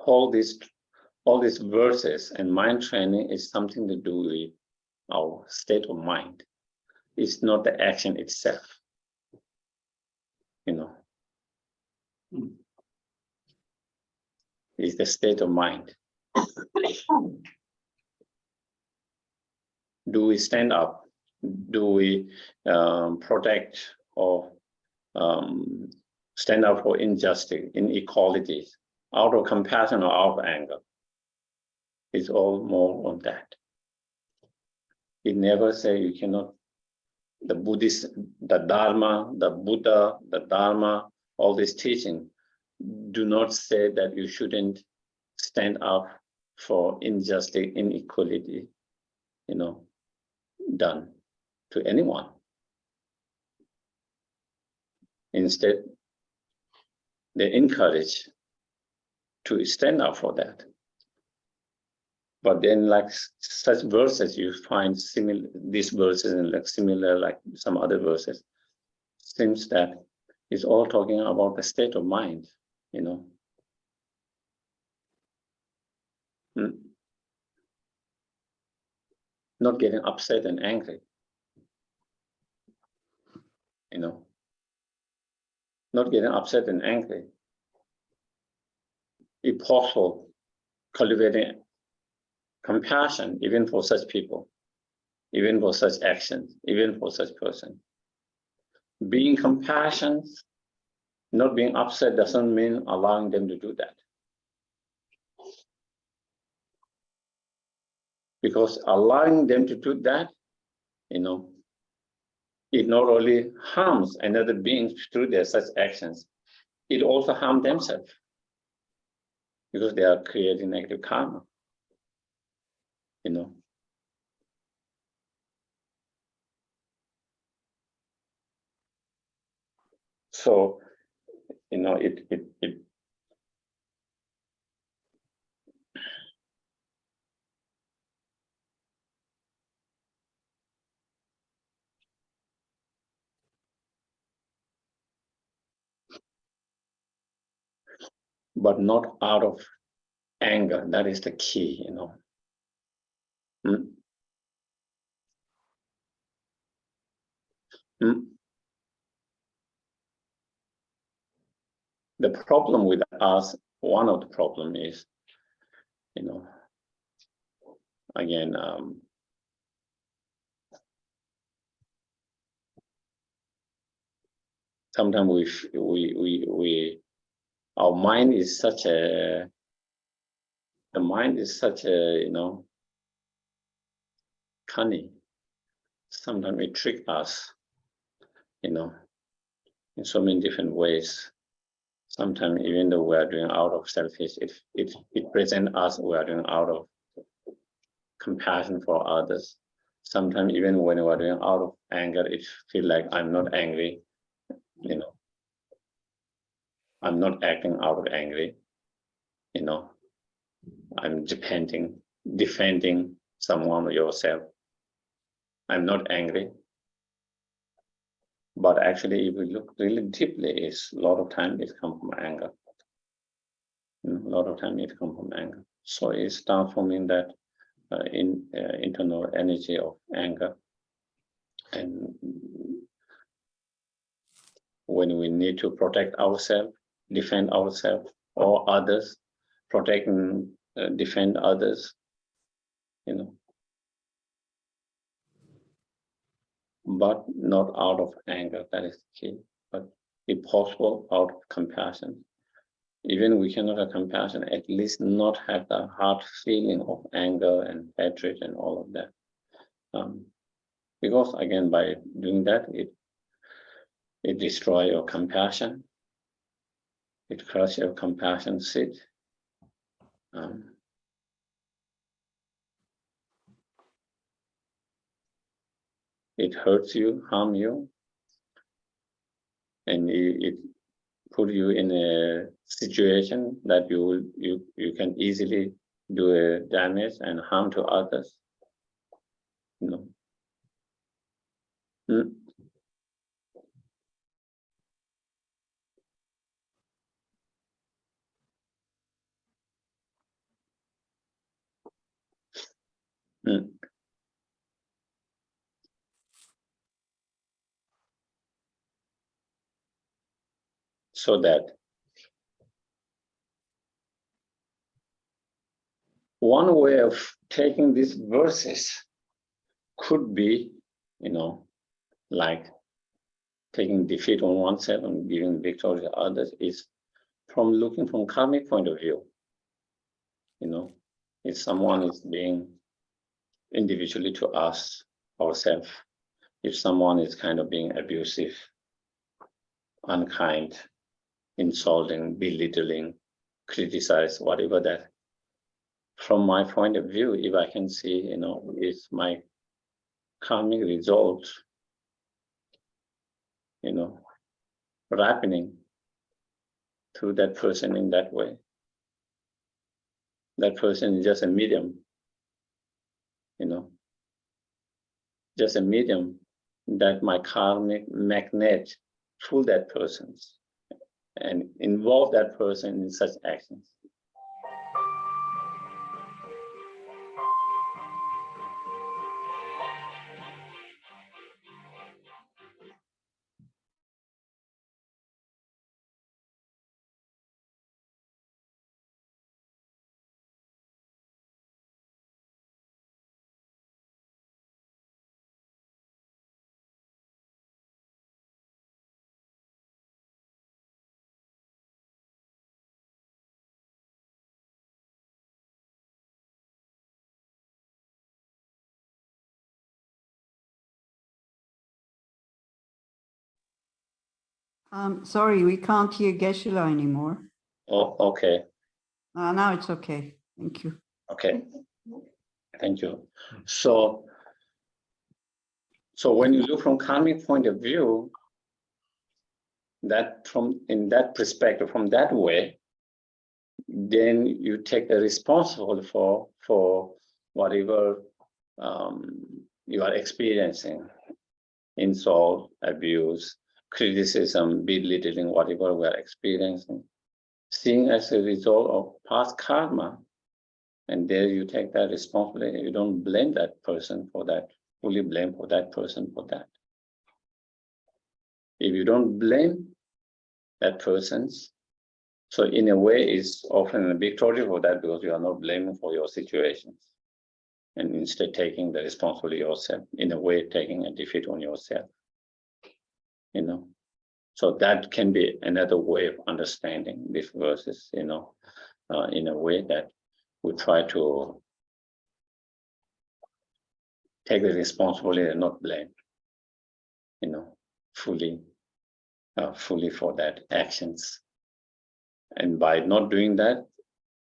all these verses and mind training is something to do with our state of mind. It's not the action itself, It's the state of mind. Do we stand up? Do we protect or stand up for injustice, inequalities, out of compassion or out of anger? It's all more on that. It never say you cannot. The Buddhist, the Dharma, the Buddha, the Dharma, all this teaching do not say that you shouldn't stand up for injustice, inequality, done to anyone. Instead, they encourage to stand up for that. But then, like such verses, you find similar, these verses and like similar, like some other verses, seems that it's all talking about the state of mind, Not getting upset and angry, Not getting upset and angry. If possible, cultivating compassion, even for such people, even for such actions, even for such person. Being compassionate, not being upset doesn't mean allowing them to do that. Because allowing them to do that, it not only harms another being through their such actions, it also harms themselves. Because they are creating negative karma, So, it but not out of anger. That is the key, The problem with us, one of the problem is, again, sometimes our mind is such a, cunning. Sometimes it tricks us, in so many different ways. Sometimes even though we are doing out of selfish, it presents us we are doing out of compassion for others. Sometimes even when we are doing out of anger, it feels like I'm not angry, I'm not acting out of angry, I'm defending someone or yourself. I'm not angry. But actually, if we look really deeply, it's a lot of time it comes from anger. A lot of time it comes from anger. So it's transforming that internal energy of anger. And when we need to protect ourselves, defend ourselves or others, protect and defend others, but not out of anger. That is key. But if possible, out of compassion. Even we cannot have compassion, at least not have the hard feeling of anger and hatred and all of that. Because again, by doing that, it destroys your compassion. It crushes your compassion seed. It hurts you, harm you, and it put you in a situation that you can easily do a damage and harm to others. So that one way of taking these verses could be, like taking defeat on oneself and giving victory to others, is from looking from karmic point of view. If someone is being individually to us, ourselves, if someone is kind of being abusive, unkind, insulting, belittling, criticize, whatever that, from my point of view, if I can see, it's my karmic result, happening to that person in that way. That person is just a medium, just a medium that my karmic magnet pull that person and involve that person in such actions. Sorry, we can't hear Geshe-la anymore. Oh, okay. Now it's okay. Thank you. Okay. Thank you. So when you look from karmic point of view, that in that perspective, from that way, then you take the responsible for whatever you are experiencing, insult, abuse, criticism, belittling, whatever we are experiencing, seeing as a result of past karma. And there you take that responsibility. You don't blame that person for that, fully blame for that person for that. If you don't blame that person's, so in a way it's often a victory for that, because you are not blaming for your situations. And instead taking the responsibility yourself, in a way taking a defeat on yourself. So that can be another way of understanding these verses, in a way that we try to take the responsibility and not blame, fully for that actions. And by not doing that,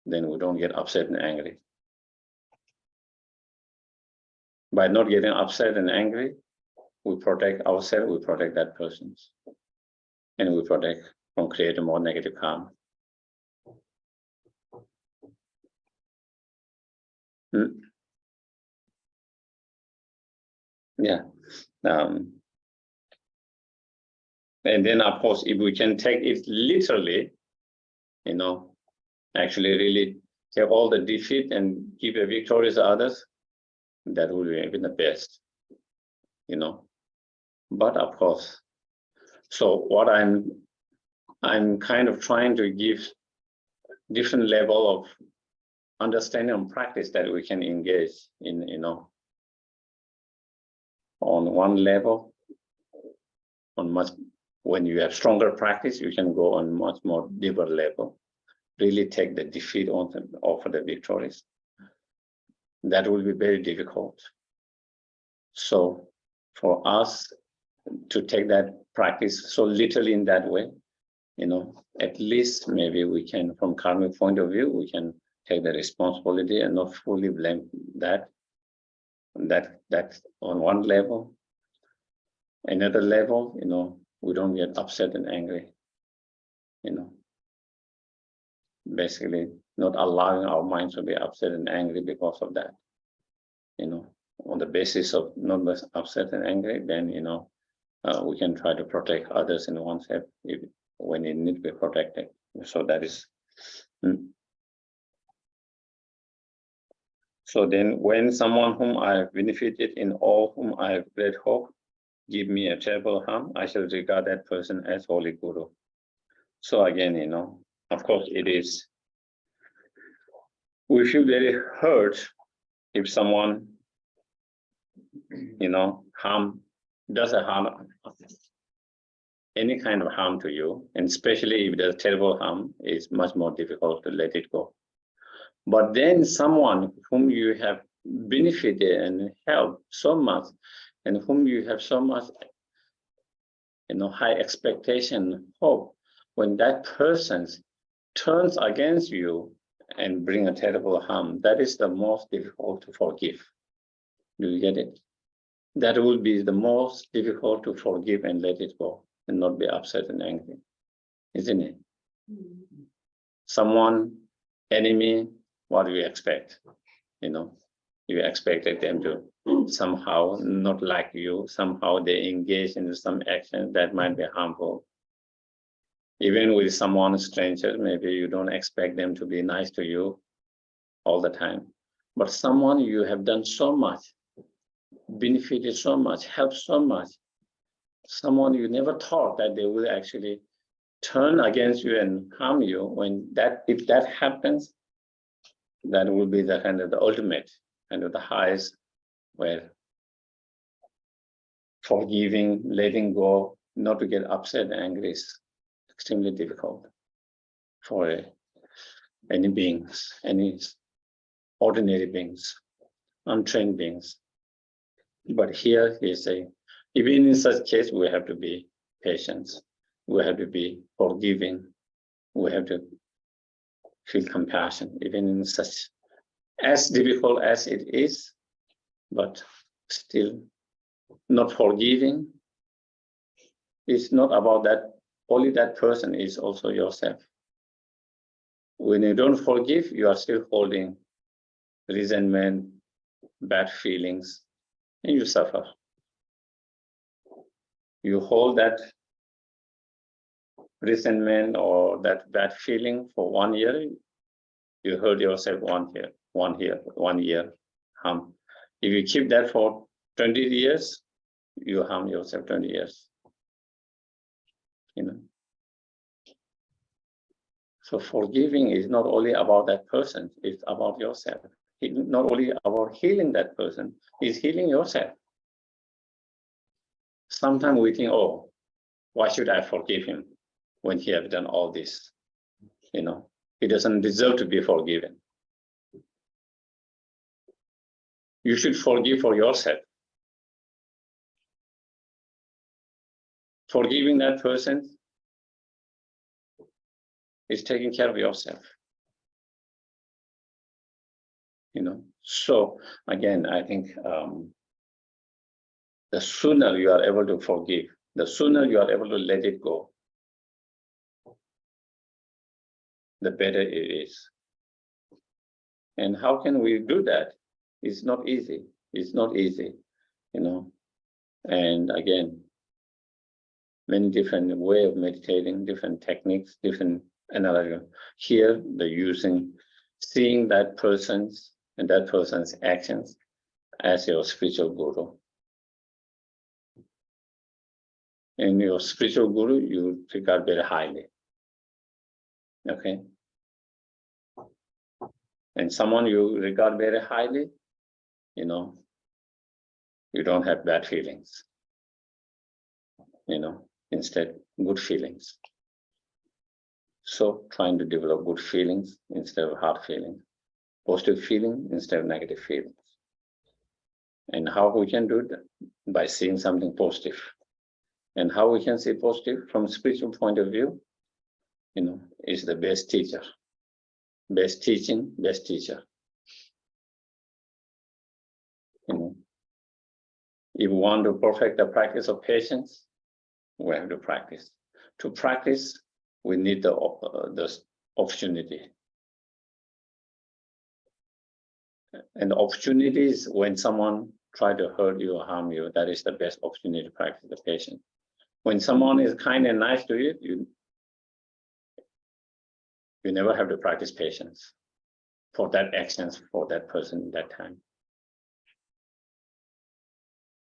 then we don't get upset and angry. By not getting upset and angry, we protect ourselves, we protect that person, and we protect from creating more negative karma. Yeah. And then, of course, if we can take it literally, actually really take all the defeat and give a victory to others, that would be even the best, But of course, so what I'm kind of trying to give different level of understanding and practice that we can engage in, on one level, when you have stronger practice, you can go on much more deeper level, really take the defeat on them, offer the victories. That will be very difficult. So for us to take that practice so literally in that way, at least maybe we can, from karmic point of view, we can take the responsibility and not fully blame that on one level. Another level, we don't get upset and angry, basically not allowing our minds to be upset and angry because of that, on the basis of not being upset and angry, then, we can try to protect others in oneself when it needs to be protected. So that is. So then when someone whom I have benefited in all whom I have great hope give me a terrible harm, I shall regard that person as holy guru. So again, of course it is, we feel very hurt if someone, does a harm, any kind of harm to you, and especially if there's terrible harm, it's much more difficult to let it go. But then someone whom you have benefited and helped so much, and whom you have so much, high expectation, hope, when that person turns against you and bring a terrible harm, that is the most difficult to forgive. Do you get it? That will be the most difficult to forgive and let it go and not be upset and angry, isn't it? Mm-hmm. Someone, enemy, what do you expect? You expected them to somehow not like you, somehow they engage in some action that might be harmful. Even with someone stranger, maybe you don't expect them to be nice to you all the time. But someone you have done so much, benefited so much, helped so much, someone you never thought that they will actually turn against you and harm you, if that happens, that will be the kind of the ultimate, kind of the highest, where forgiving, letting go, not to get upset and angry is extremely difficult for any beings, any ordinary beings, untrained beings. But here he say, even in such case, we have to be patient, we have to be forgiving, we have to feel compassion, even in such, as difficult as it is, but still not forgiving. It's not about that, only that person, is also yourself. When you don't forgive, you are still holding resentment, bad feelings, and you suffer. You hold that resentment or that bad feeling for 1 year, you hurt yourself 1 year harm. If you keep that for 20 years, you harm yourself 20 years. So forgiving is not only about that person, it's about yourself. It's not only about healing that person, it's healing yourself. Sometimes we think, oh, why should I forgive him when he has done all this? He doesn't deserve to be forgiven. You should forgive for yourself. Forgiving that person is taking care of yourself. So again, I think the sooner you are able to forgive, the sooner you are able to let it go, the better it is. And how can we do that? It's not easy. It's not easy, And again, many different way of meditating, different techniques, different analogy. Here, the seeing that person's and that person's actions as your spiritual guru. and your spiritual guru you regard very highly. Okay. And someone you regard very highly, you know, you don't have bad feelings. You know, instead, good feelings. So trying to develop good feelings instead of hard feelings, positive feeling instead of negative feelings. And how we can do that? By seeing something positive. And how we can see positive from a spiritual point of view, you know, is the best teacher. Best teaching, best teacher. You know, if we want to perfect the practice of patience, we have to practice. To practice, we need the opportunity. And the opportunity is when someone tries to hurt you or harm you, that is the best opportunity to practice the patience. When someone is kind and nice to you, you never have to practice patience for that actions for that person at that time.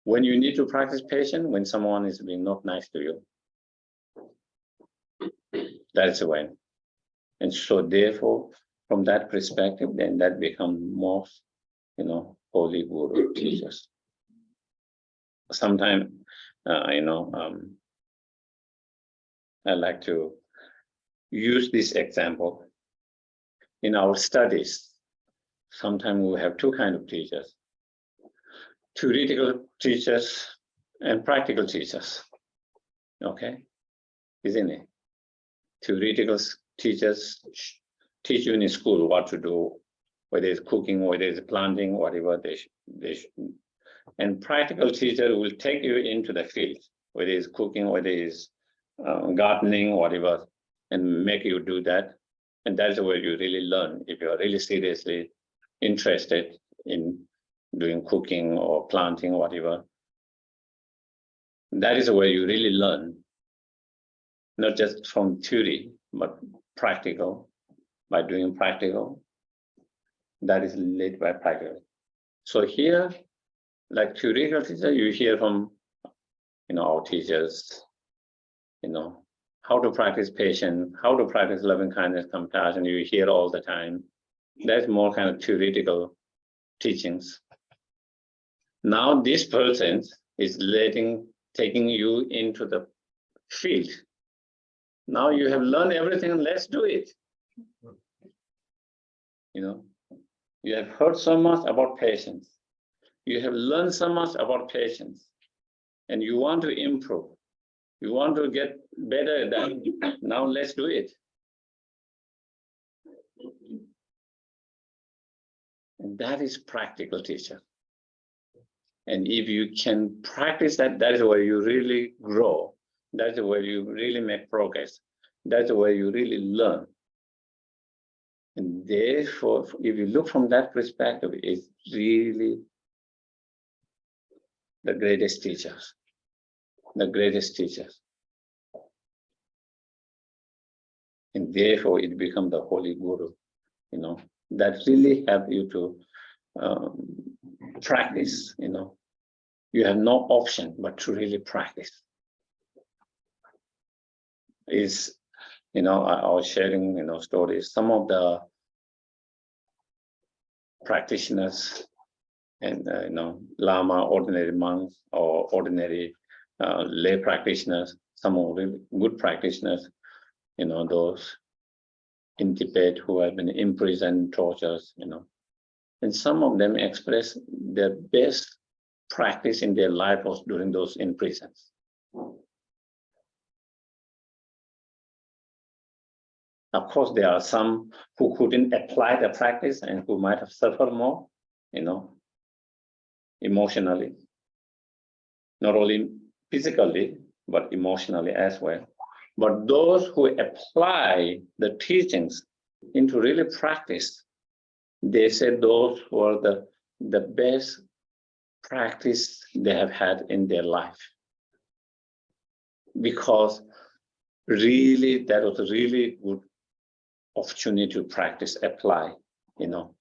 When you need to practice patience, when someone is being not nice to you, that's when. And so therefore, from that perspective, then that becomes most, you know, holy guru teachers. Sometimes, you know, I like to use this example. In our studies, sometimes we have two kinds of teachers. Theoretical teachers and practical teachers. Okay, isn't it? Theoretical teachers teach you in school what to do, whether it's cooking, whether it's planting, whatever they should. And practical teacher will take you into the field, whether it's cooking, whether it's gardening, whatever, and make you do that. And that's where you really learn. If you're really seriously interested in doing cooking or planting, whatever, that is where you really learn, not just from theory, but practical, by doing practical. That is led by practical. So here, like theoretical teacher, you hear from, you know, our teachers, you know, how to practice patience, how to practice loving kindness, compassion, you hear all the time. That's more kind of theoretical teachings. Now this person is taking you into the field. Now you have learned everything, let's do it. You know, you have heard so much about patience. You have learned so much about patience, and you want to improve. You want to get better at that. Now let's do it. And that is practical teacher. And if you can practice that, that is where you really grow. That's where you really make progress. That's where you really learn. And therefore, if you look from that perspective, it's really the greatest teachers. The greatest teachers. And therefore, it becomes the holy guru, you know, that really help you to practice, you know. You have no option but to really practice. Is, you know, I was sharing, you know, stories. Some of the practitioners and, you know, Lama, ordinary monks, or ordinary lay practitioners, some of really good practitioners, you know, those in Tibet who have been imprisoned, tortured, you know. And some of them express their best practice in their life was during those imprisons. Of course, there are some who couldn't apply the practice and who might have suffered more, you know, emotionally, not only physically, but emotionally as well. But those who apply the teachings into really practice, they said those were the best practice they have had in their life. Because really, that was a really good opportunity to practice, apply, you know.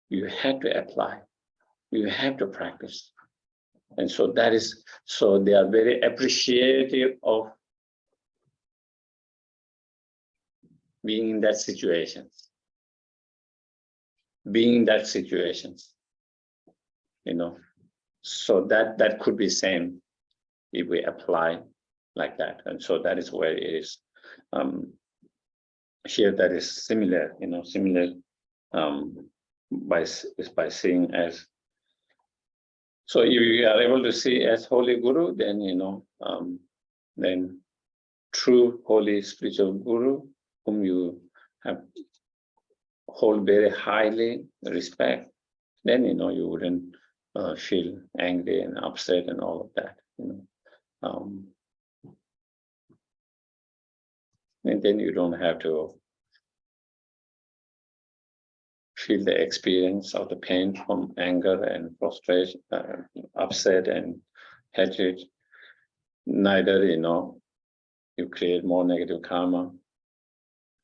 You have to apply. You have to practice. And so that is, so they are very appreciative of being in that situations. Being in that situations, you know. So that could be same if we apply like that. And so that is where it is. Here that is similar, you know, similar by seeing as. So if you are able to see as Holy Guru, then you know, then true holy spiritual Guru, whom you have hold very highly respect, then you know you wouldn't feel angry and upset and all of that, you know. And then you don't have to feel the experience of the pain from anger and frustration, upset and hatred. Neither, you know, you create more negative karma.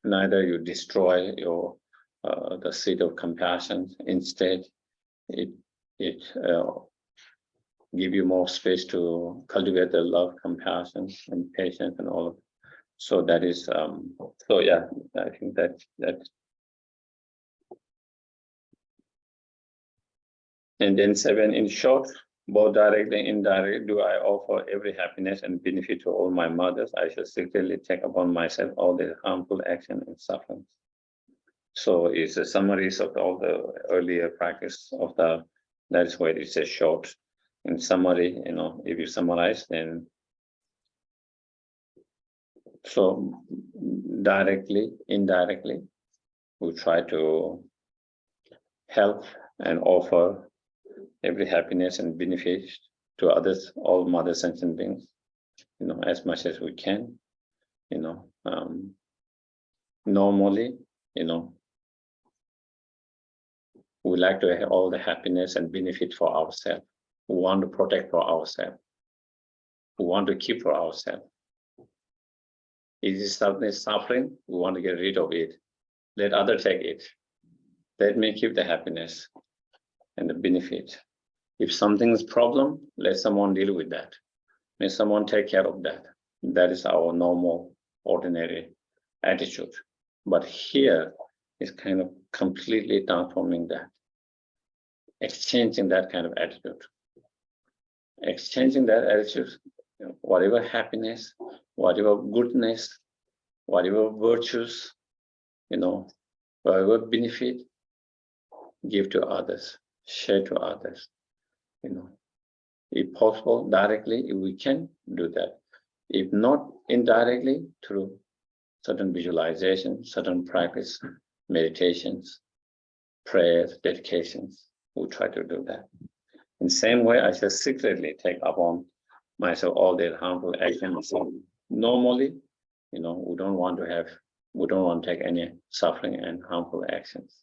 Neither you destroy your the seed of compassion. Instead, it give you more space to cultivate the love, compassion, and patience, and all of it. So that is so yeah, I think that. And then 7, in short, both directly and indirectly do I offer every happiness and benefit to all my mothers. I shall secretly take upon myself all the harmful action and sufferings. So it's a summary of all the earlier practice of the, that is why it's a short. In summary, you know, if you summarize, then so directly, indirectly, we try to help and offer every happiness and benefit to others, all mother sentient beings, you know, as much as we can, you know. Normally, you know, we like to have all the happiness and benefit for ourselves. We want to protect for ourselves. We want to keep for ourselves. If it is something suffering, we want to get rid of it. Let others take it. Let me keep the happiness and the benefit. If something is problem, let someone deal with that. Let someone take care of that. That is our normal, ordinary attitude. But here is kind of completely transforming that. Exchanging that kind of attitude. Exchanging that attitude, you know, whatever happiness, whatever goodness, whatever virtues, you know, whatever benefit, give to others, share to others, you know. If possible, directly, if we can do that. If not, indirectly, through certain visualization, certain practice, meditations, prayers, dedications, we try to do that. In the same way, I shall secretly take upon myself all their harmful actions. So normally, you know, we don't want to take any suffering and harmful actions,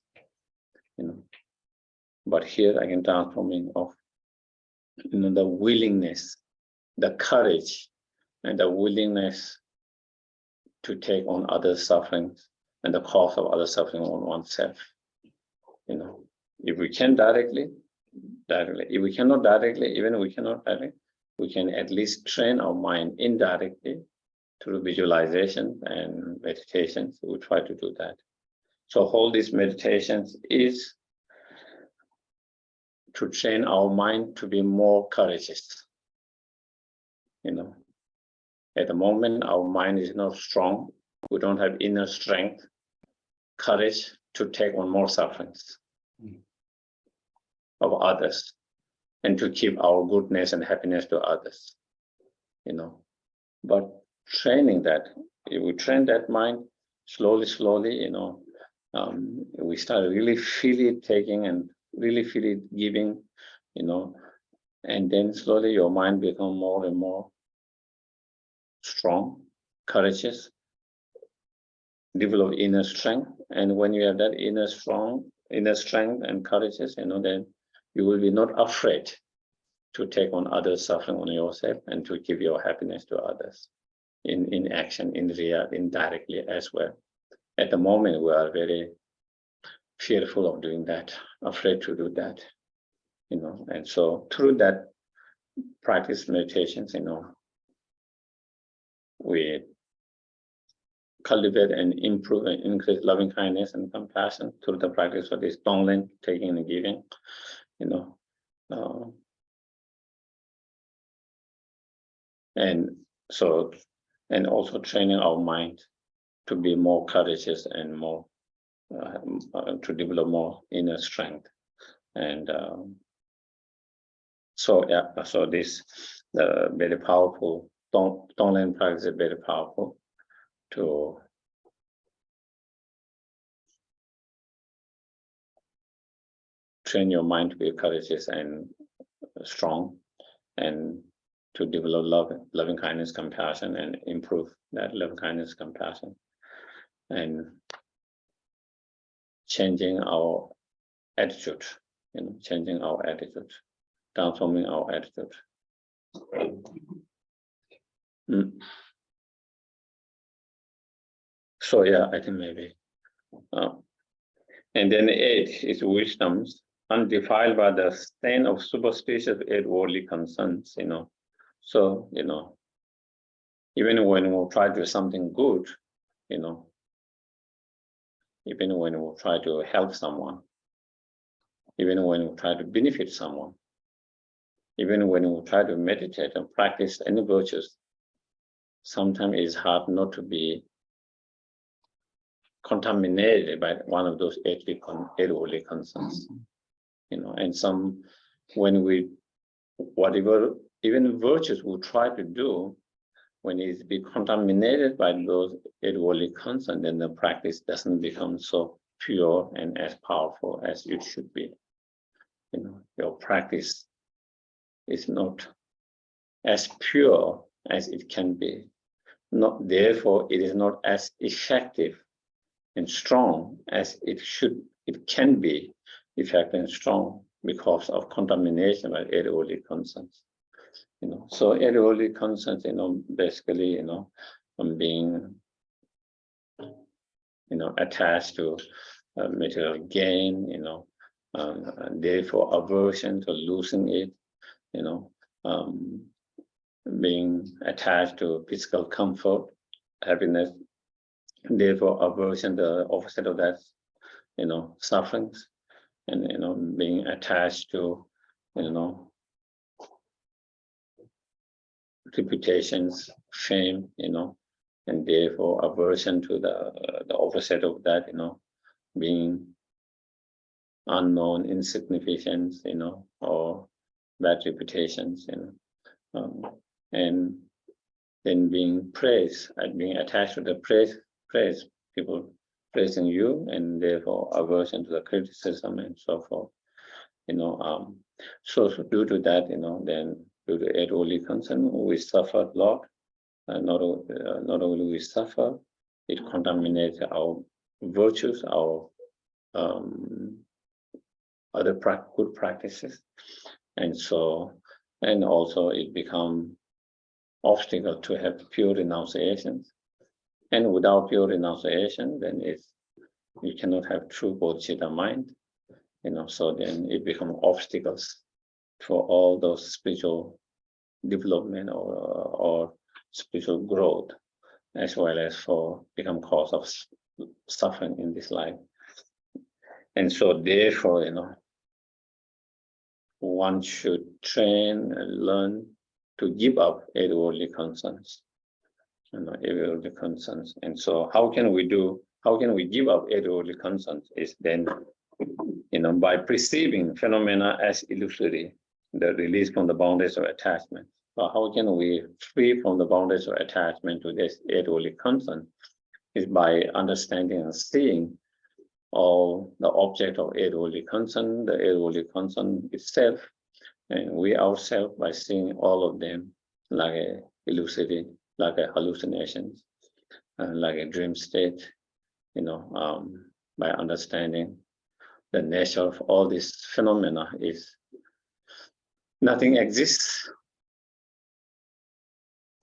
you know. But here I can transforming of, you know, the willingness, the courage, and the willingness to take on other sufferings and the cause of other suffering on oneself. You know, if we can directly. If we cannot directly, even if we cannot directly, we can at least train our mind indirectly through visualization and meditations. We try to do that. So all these meditations is to train our mind to be more courageous. You know, at the moment, our mind is not strong. We don't have inner strength, courage to take on more sufferings of others and to keep our goodness and happiness to others, you know. But training that, if we train that mind slowly, you know, we start really feel it taking and really feel it giving, you know, and then slowly your mind become more and more strong, courageous, develop inner strength. And when you have that inner strength and courageous, you know, then you will be not afraid to take on others' suffering on yourself and to give your happiness to others in action, indirectly as well. At the moment, we are very fearful of doing that, afraid to do that, you know. And so through that practice meditations, we cultivate and improve and increase loving kindness and compassion through the practice of this Tonglen, taking and giving, and also training our mind to be more courageous and more to develop more inner strength. And so this very powerful Tonglen practice is very powerful to train your mind to be courageous and strong, and to develop loving kindness, compassion, and improve that loving kindness, compassion, and changing our attitude, changing our attitude, transforming our attitude. So yeah, I think maybe. And then 8 is wisdoms, undefiled by the stain of superstitious 8 worldly concerns, So, even when we try to do something good, even when we try to help someone, even when we try to benefit someone, even when we try to meditate and practice any virtues, sometimes it's hard not to be contaminated by one of those 8 worldly concerns, and whatever, even virtues we try to do, when it's be contaminated by those 8 worldly concerns, then the practice doesn't become so pure and as powerful as it should be. Your practice is not as pure as it can be. Therefore, it is not as effective and strong as it can be effective and strong because of contamination by 8 worldly concerns. So 8 worldly concerns, basically, being, attached to material gain, and therefore aversion to losing it, being attached to physical comfort, happiness, therefore aversion, the opposite of that, sufferings, and being attached to, reputations, shame, and therefore aversion to the opposite of that, being unknown, insignificance, or bad reputations, and then being praised, and being attached to the praise, people praising you, and therefore aversion to the criticism and so forth. So due to that, then due to 8 worldly concern, we suffer a lot. Not only we suffer, it contaminates our virtues, our other good practices, and also it becomes obstacle to have pure renunciations. And without pure renunciation, then you cannot have true bodhicitta mind. So then it becomes obstacles for all those spiritual development or spiritual growth, as well as for become cause of suffering in this life. And so therefore, one should train and learn to give up 8 worldly concerns, 8 worldly concerns. And so how can we give up 8 worldly concerns? Is then, by perceiving phenomena as illusory, the release from the boundaries of attachment. So how can we free from the boundaries of attachment to this 8 worldly concern? Is by understanding and seeing all the object of 8 worldly concern, the 8 worldly concern itself, and we ourselves by seeing all of them like a illusory, like a hallucinations, like a dream state, by understanding the nature of all these phenomena is nothing exists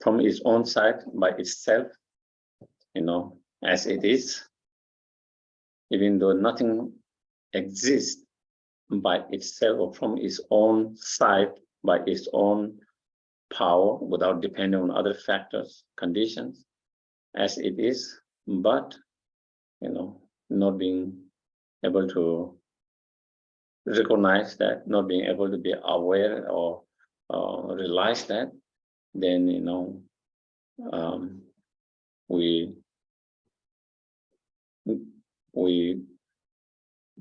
from its own side by itself, as it is, even though nothing exists by itself or from its own side by its own power without depending on other factors, conditions, as it is, but not being able to recognize that, not being able to be aware or realize that, then we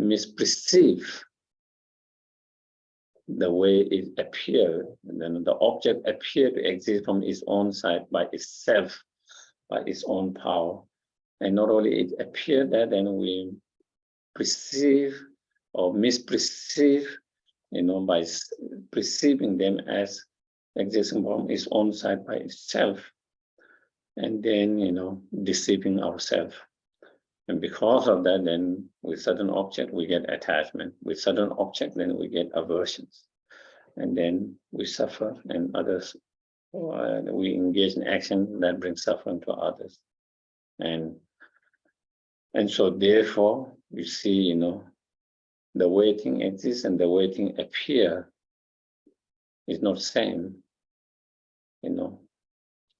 misperceive the way it appears, and then the object appears to exist from its own side by itself, by its own power. And not only it appears that, then we perceive or misperceive, by perceiving them as existing from its own side by itself, and then, deceiving ourselves. And because of that, then with certain object, we get attachment. With certain object, then we get aversions. And then we suffer, and others, we engage in action that brings suffering to others. And so therefore, you see, the way things exist and the way things appear is not the same.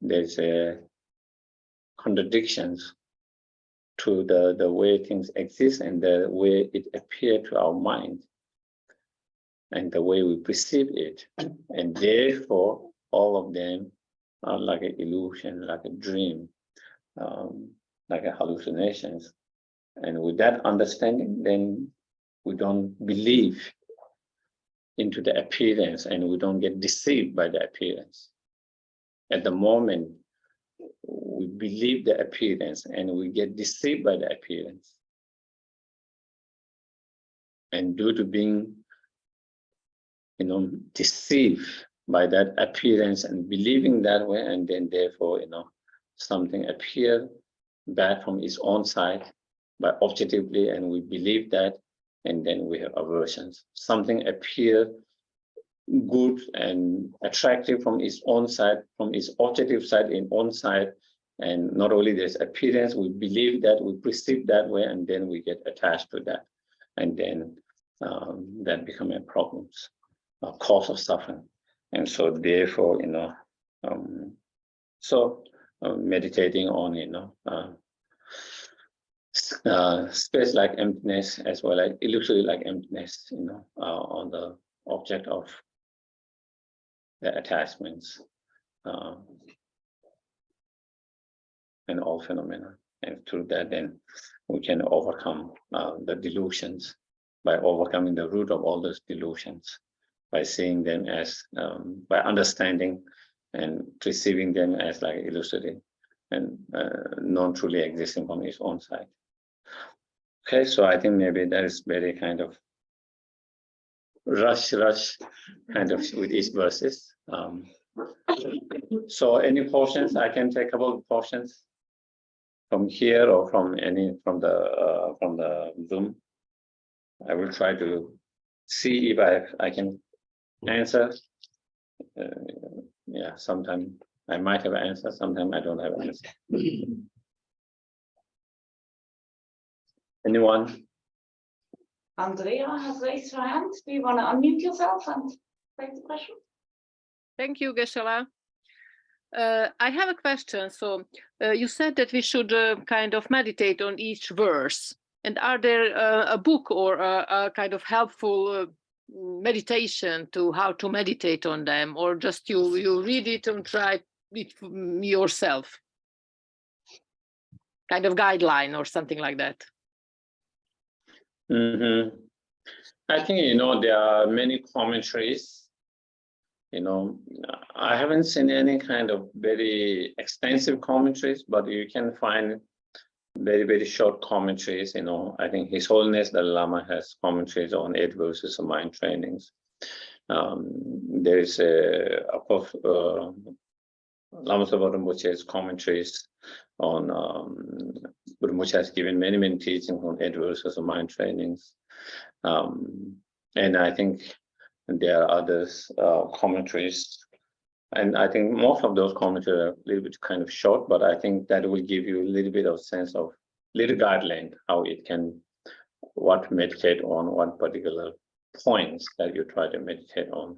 There's contradictions to the way things exist and the way it appears to our mind and the way we perceive it. And therefore, all of them are like an illusion, like a dream, like a hallucinations. And with that understanding, then we don't believe into the appearance and we don't get deceived by the appearance. At the moment, we believe the appearance and we get deceived by the appearance. And due to being, deceived by that appearance and believing that way, and then therefore, something appears bad from its own side, but objectively, and we believe that, and then we have aversions. Something appears good and attractive from its own side, from its objective side in own side, and not only there's appearance, we believe that, we perceive that way, and then we get attached to that, and then that becomes a problem, a cause of suffering. And so therefore, meditating on, space like emptiness as well as illusory like emptiness, on the object of the attachments and all phenomena. And through that, then we can overcome the delusions by overcoming the root of all those delusions, by seeing them as, by understanding and perceiving them as like illusory and non-truly existing from its own side. Okay, so I think maybe that is very kind of rush kind of with each verses. So any portions, I can take a couple of portions from here or from the Zoom. I will try to see if I can answer. Yeah, sometime I might have an answer, sometime I don't have an answer. Anyone? Andrea has raised her hand. Do you want to unmute yourself and take the question? Thank you, Geshe-la. I have a question. So you said that we should kind of meditate on each verse. And are there a book or a kind of helpful meditation to how to meditate on them, or just you read it and try it yourself? Kind of guideline or something like that. Mm-hmm. I think, there are many commentaries. I haven't seen any kind of very extensive commentaries, but you can find very, very short commentaries. I think His Holiness the Lama has commentaries on 8 Verses of Mind-Trainings. There is, of course, Lama Zopa Rinpoche's commentaries on, Rinpoche has given many, many teachings on 8 Verses of Mind-Trainings. And I think there are others commentaries, and I think most of those commentaries are a little bit kind of short, but I think that will give you a little bit of sense of little guideline how it can, what to meditate on, what particular points that you try to meditate on.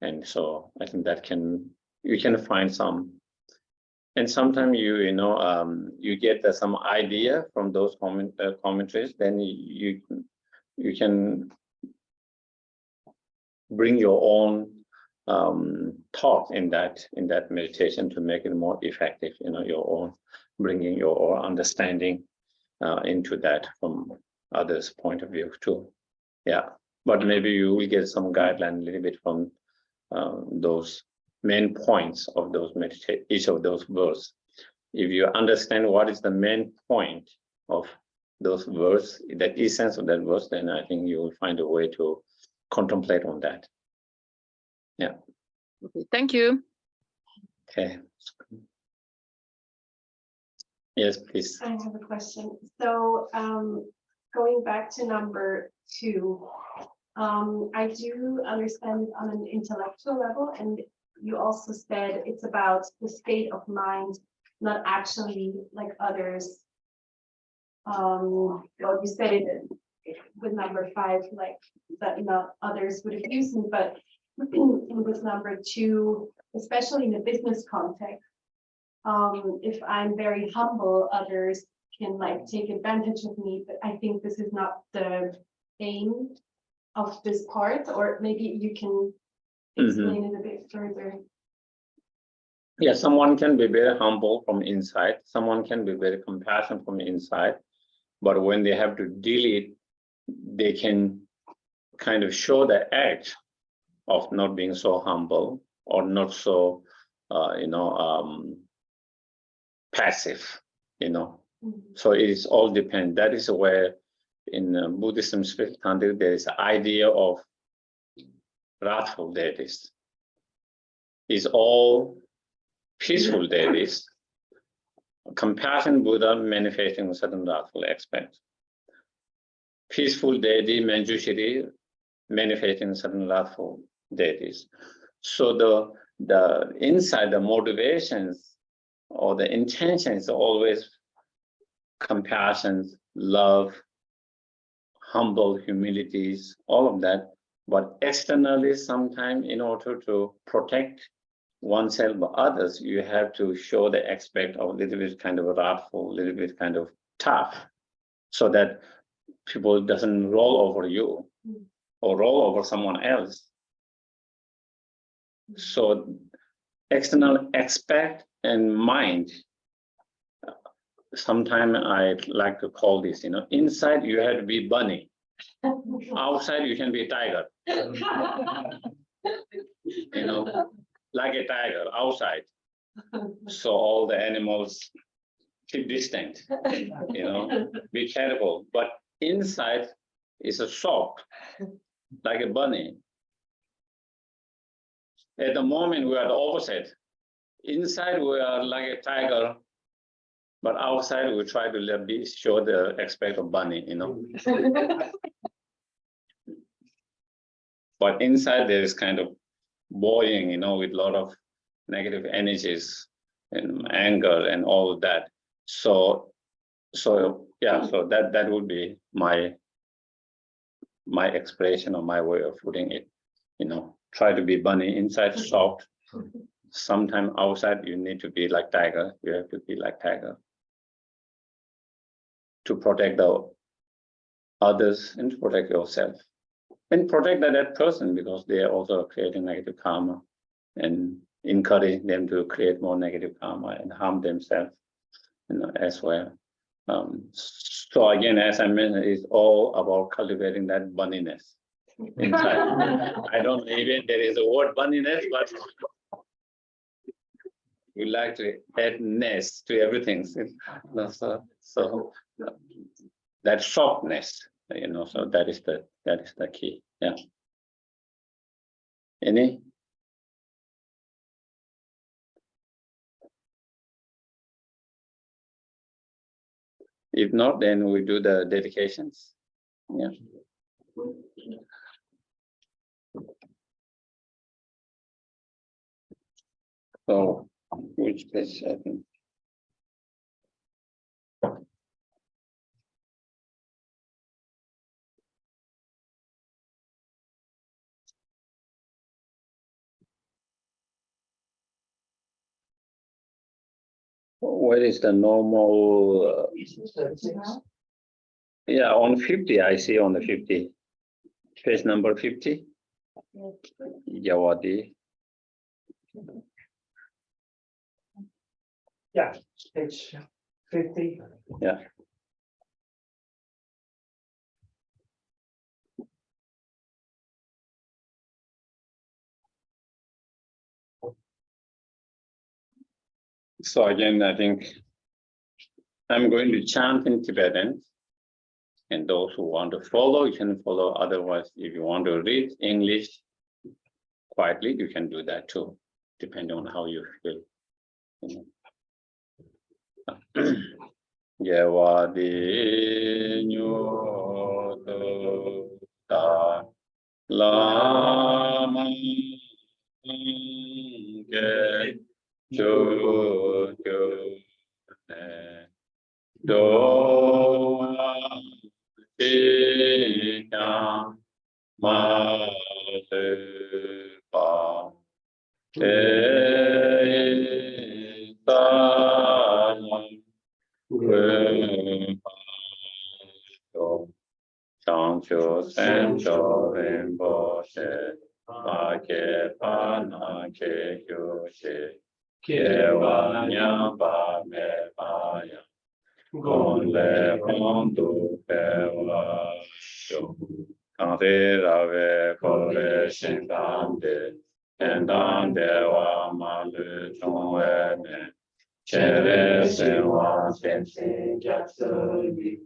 And so I think that can you can find some. And sometimes you get some idea from those commentaries. Then you can bring your own thought in that meditation to make it more effective. Your own bringing your own understanding into that from others' point of view too. Yeah, but maybe you will get some guideline a little bit from those main points of those each of those verses. If you understand what is the main point of those verses, the essence of that verse, then I think you will find a way to contemplate on that. Yeah. Okay, thank you. Okay. Yes, please. I have a question. So going back to number 2, I do understand it on an intellectual level, and you also said it's about the state of mind, not actually like others. Well, you said it with number 5, like that not others would abuse me, but with number 2, especially in a business context, if I'm very humble, others can like take advantage of me, but I think this is not the aim of this part, or maybe you can explain it a bit further. Yeah, someone can be very humble from inside, someone can be very compassionate from inside, but when they have to deal it, they can kind of show the act of not being so humble or not so passive, So it is all depend. That is where in Buddhism spiritual context there is an idea of wrathful deities. It's all peaceful deities. Compassion Buddha manifesting a certain wrathful aspect. Peaceful deity Manjushri manifesting certain wrathful deities. So the inside, the motivations or the intention is always compassion, love, humble humilities, all of that. But externally, sometimes in order to protect oneself or others, you have to show the aspect of a little bit kind of wrathful, a little bit kind of tough, so that people doesn't roll over you or roll over someone else. So external aspect and mind, sometimes I like to call this, inside you have to be bunny, outside you can be tiger, like a tiger outside. So all the animals keep distant, be careful. But inside is a soft, like a bunny. At the moment we are the opposite. Inside we are like a tiger, but outside we try to show the aspect of bunny, But inside there is kind of boiling, with a lot of negative energies and anger and all of that. So yeah, so that would be my expression or my way of putting it. Try to be bunny, inside soft. Sometimes outside you need to be like tiger. You have to be like tiger to protect the others and to protect yourself and protect that person, because they are also creating negative karma and encourage them to create more negative karma and harm themselves, as well. So again, as I mentioned, it's all about cultivating that bunniness inside. I don't know if there is a word bunniness, but we like to add ness to everything. So that softness, so that is the key. Yeah. Any? If not, then we do the dedications. Yeah. So which page, I think? What is the normal? Yeah, on 50, I see on the 50. Page number 50. Yawadi. Yeah, page 50. Yeah. So again, I think I'm going to chant in Tibetan. And those who want to follow, you can follow. Otherwise, if you want to read English quietly, you can do that too, depending on how you feel. Yawadi nyoto ta lama ke cho do ma pa Chancho Sencho Rinpoche Pake Pana Ke Kyoshe Kewa Nyamba Me Paya Gon Le Hondu Kewa Sho Kante Rave Kore Shintande Endande Wa Malu Chongwe Ne Chere Sewa Sensi Jatsuri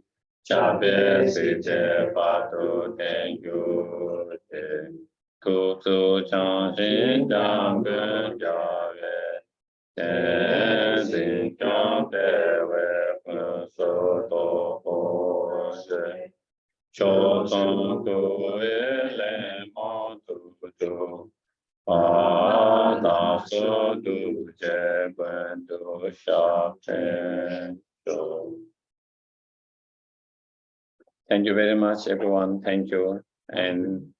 Chabe Site Pato Tengu Te Kutu Chanshin Jangun Jave Tenzin Chantewe Soto Hose Choson Kuele Montu Tu Pada Sotu Jebendu Shapten Thank you very much, everyone. Thank you. And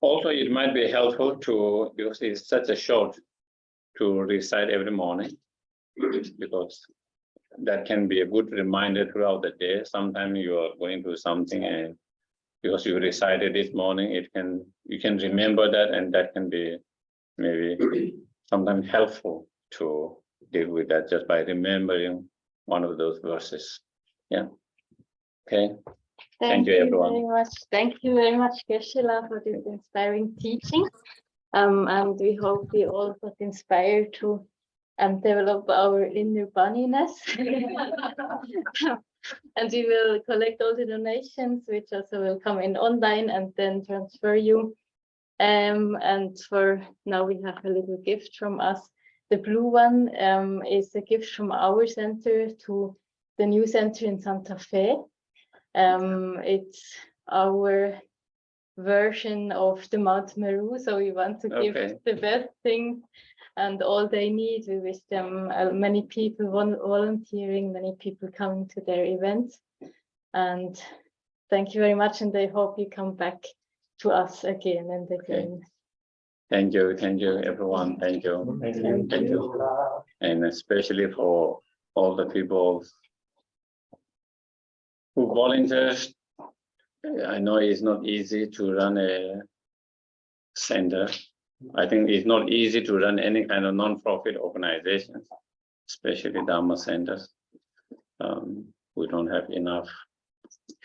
also, it might be helpful to, because it's such a short, to recite every morning, because that can be a good reminder throughout the day. Sometimes you are going through something, and because you recited this morning, you can remember that, and that can be maybe sometimes helpful to deal with that just by remembering one of those verses. Yeah. Okay. Thank you, everyone. Very much. Thank you very much, Geshe-la, for this inspiring teaching. And we hope we all got inspired to develop our inner bunniness. And we will collect all the donations, which also will come in online and then transfer you. And for now, we have a little gift from us. The blue one is a gift from our center to the new center in Santa Fe. It's our version of the Mount Meru, so we want to give the best thing and all they need. We wish them many people volunteering, many people coming to their events. And thank you very much, and I hope you come back to us again and again. Thank you, everyone. Thank you. Thank you. And especially for all the people who volunteers. I know it's not easy to run a center. I think it's not easy to run any kind of non-profit organizations, especially Dharma centers. We don't have enough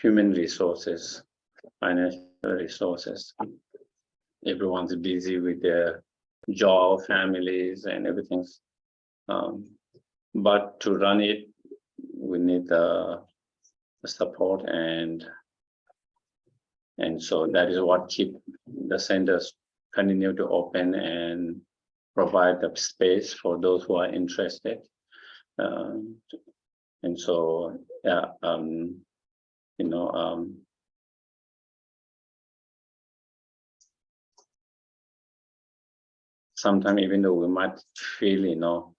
human resources, financial resources. Everyone's busy with their job, families, and everything. But to run it, we need the support, and so that is what keep the centers continue to open and provide the space for those who are interested. And so, yeah, sometimes even though we might feel,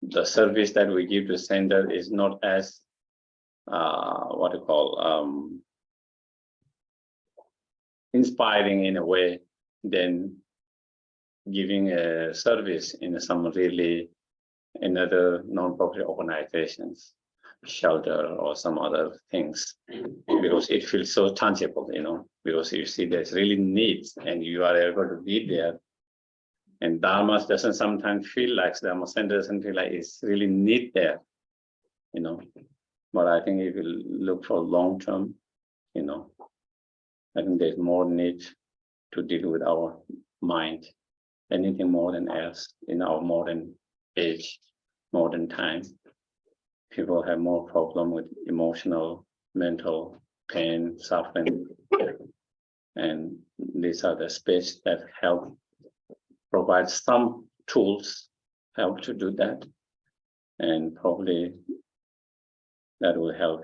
the service that we give to center is not as inspiring in a way than giving a service in some really in other non-profit organizations, shelter or some other things, because it feels so tangible, because you see there's really needs and you are able to be there. And Dharma doesn't sometimes feel like, Dharma center doesn't feel like it's really need there, But I think if you look for long term, I think there's more need to deal with our mind, anything more than else in our modern age, modern time. People have more problem with emotional, mental pain, suffering. And these are the space that help provide some tools, help to do that. And probably that will help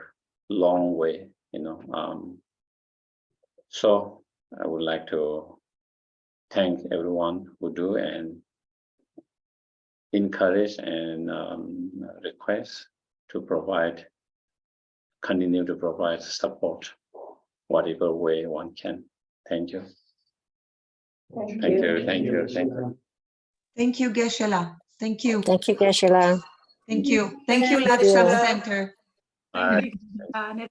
long way, So I would like to thank everyone who do and encourage and request to continue to provide support, whatever way one can. Thank you. Thank you. Thank you. Thank you. Thank you, Geshe-la. Thank you. Thank you, Geshe-la. Thank you. Thank you, Ladshak Center. Bye. Everybody.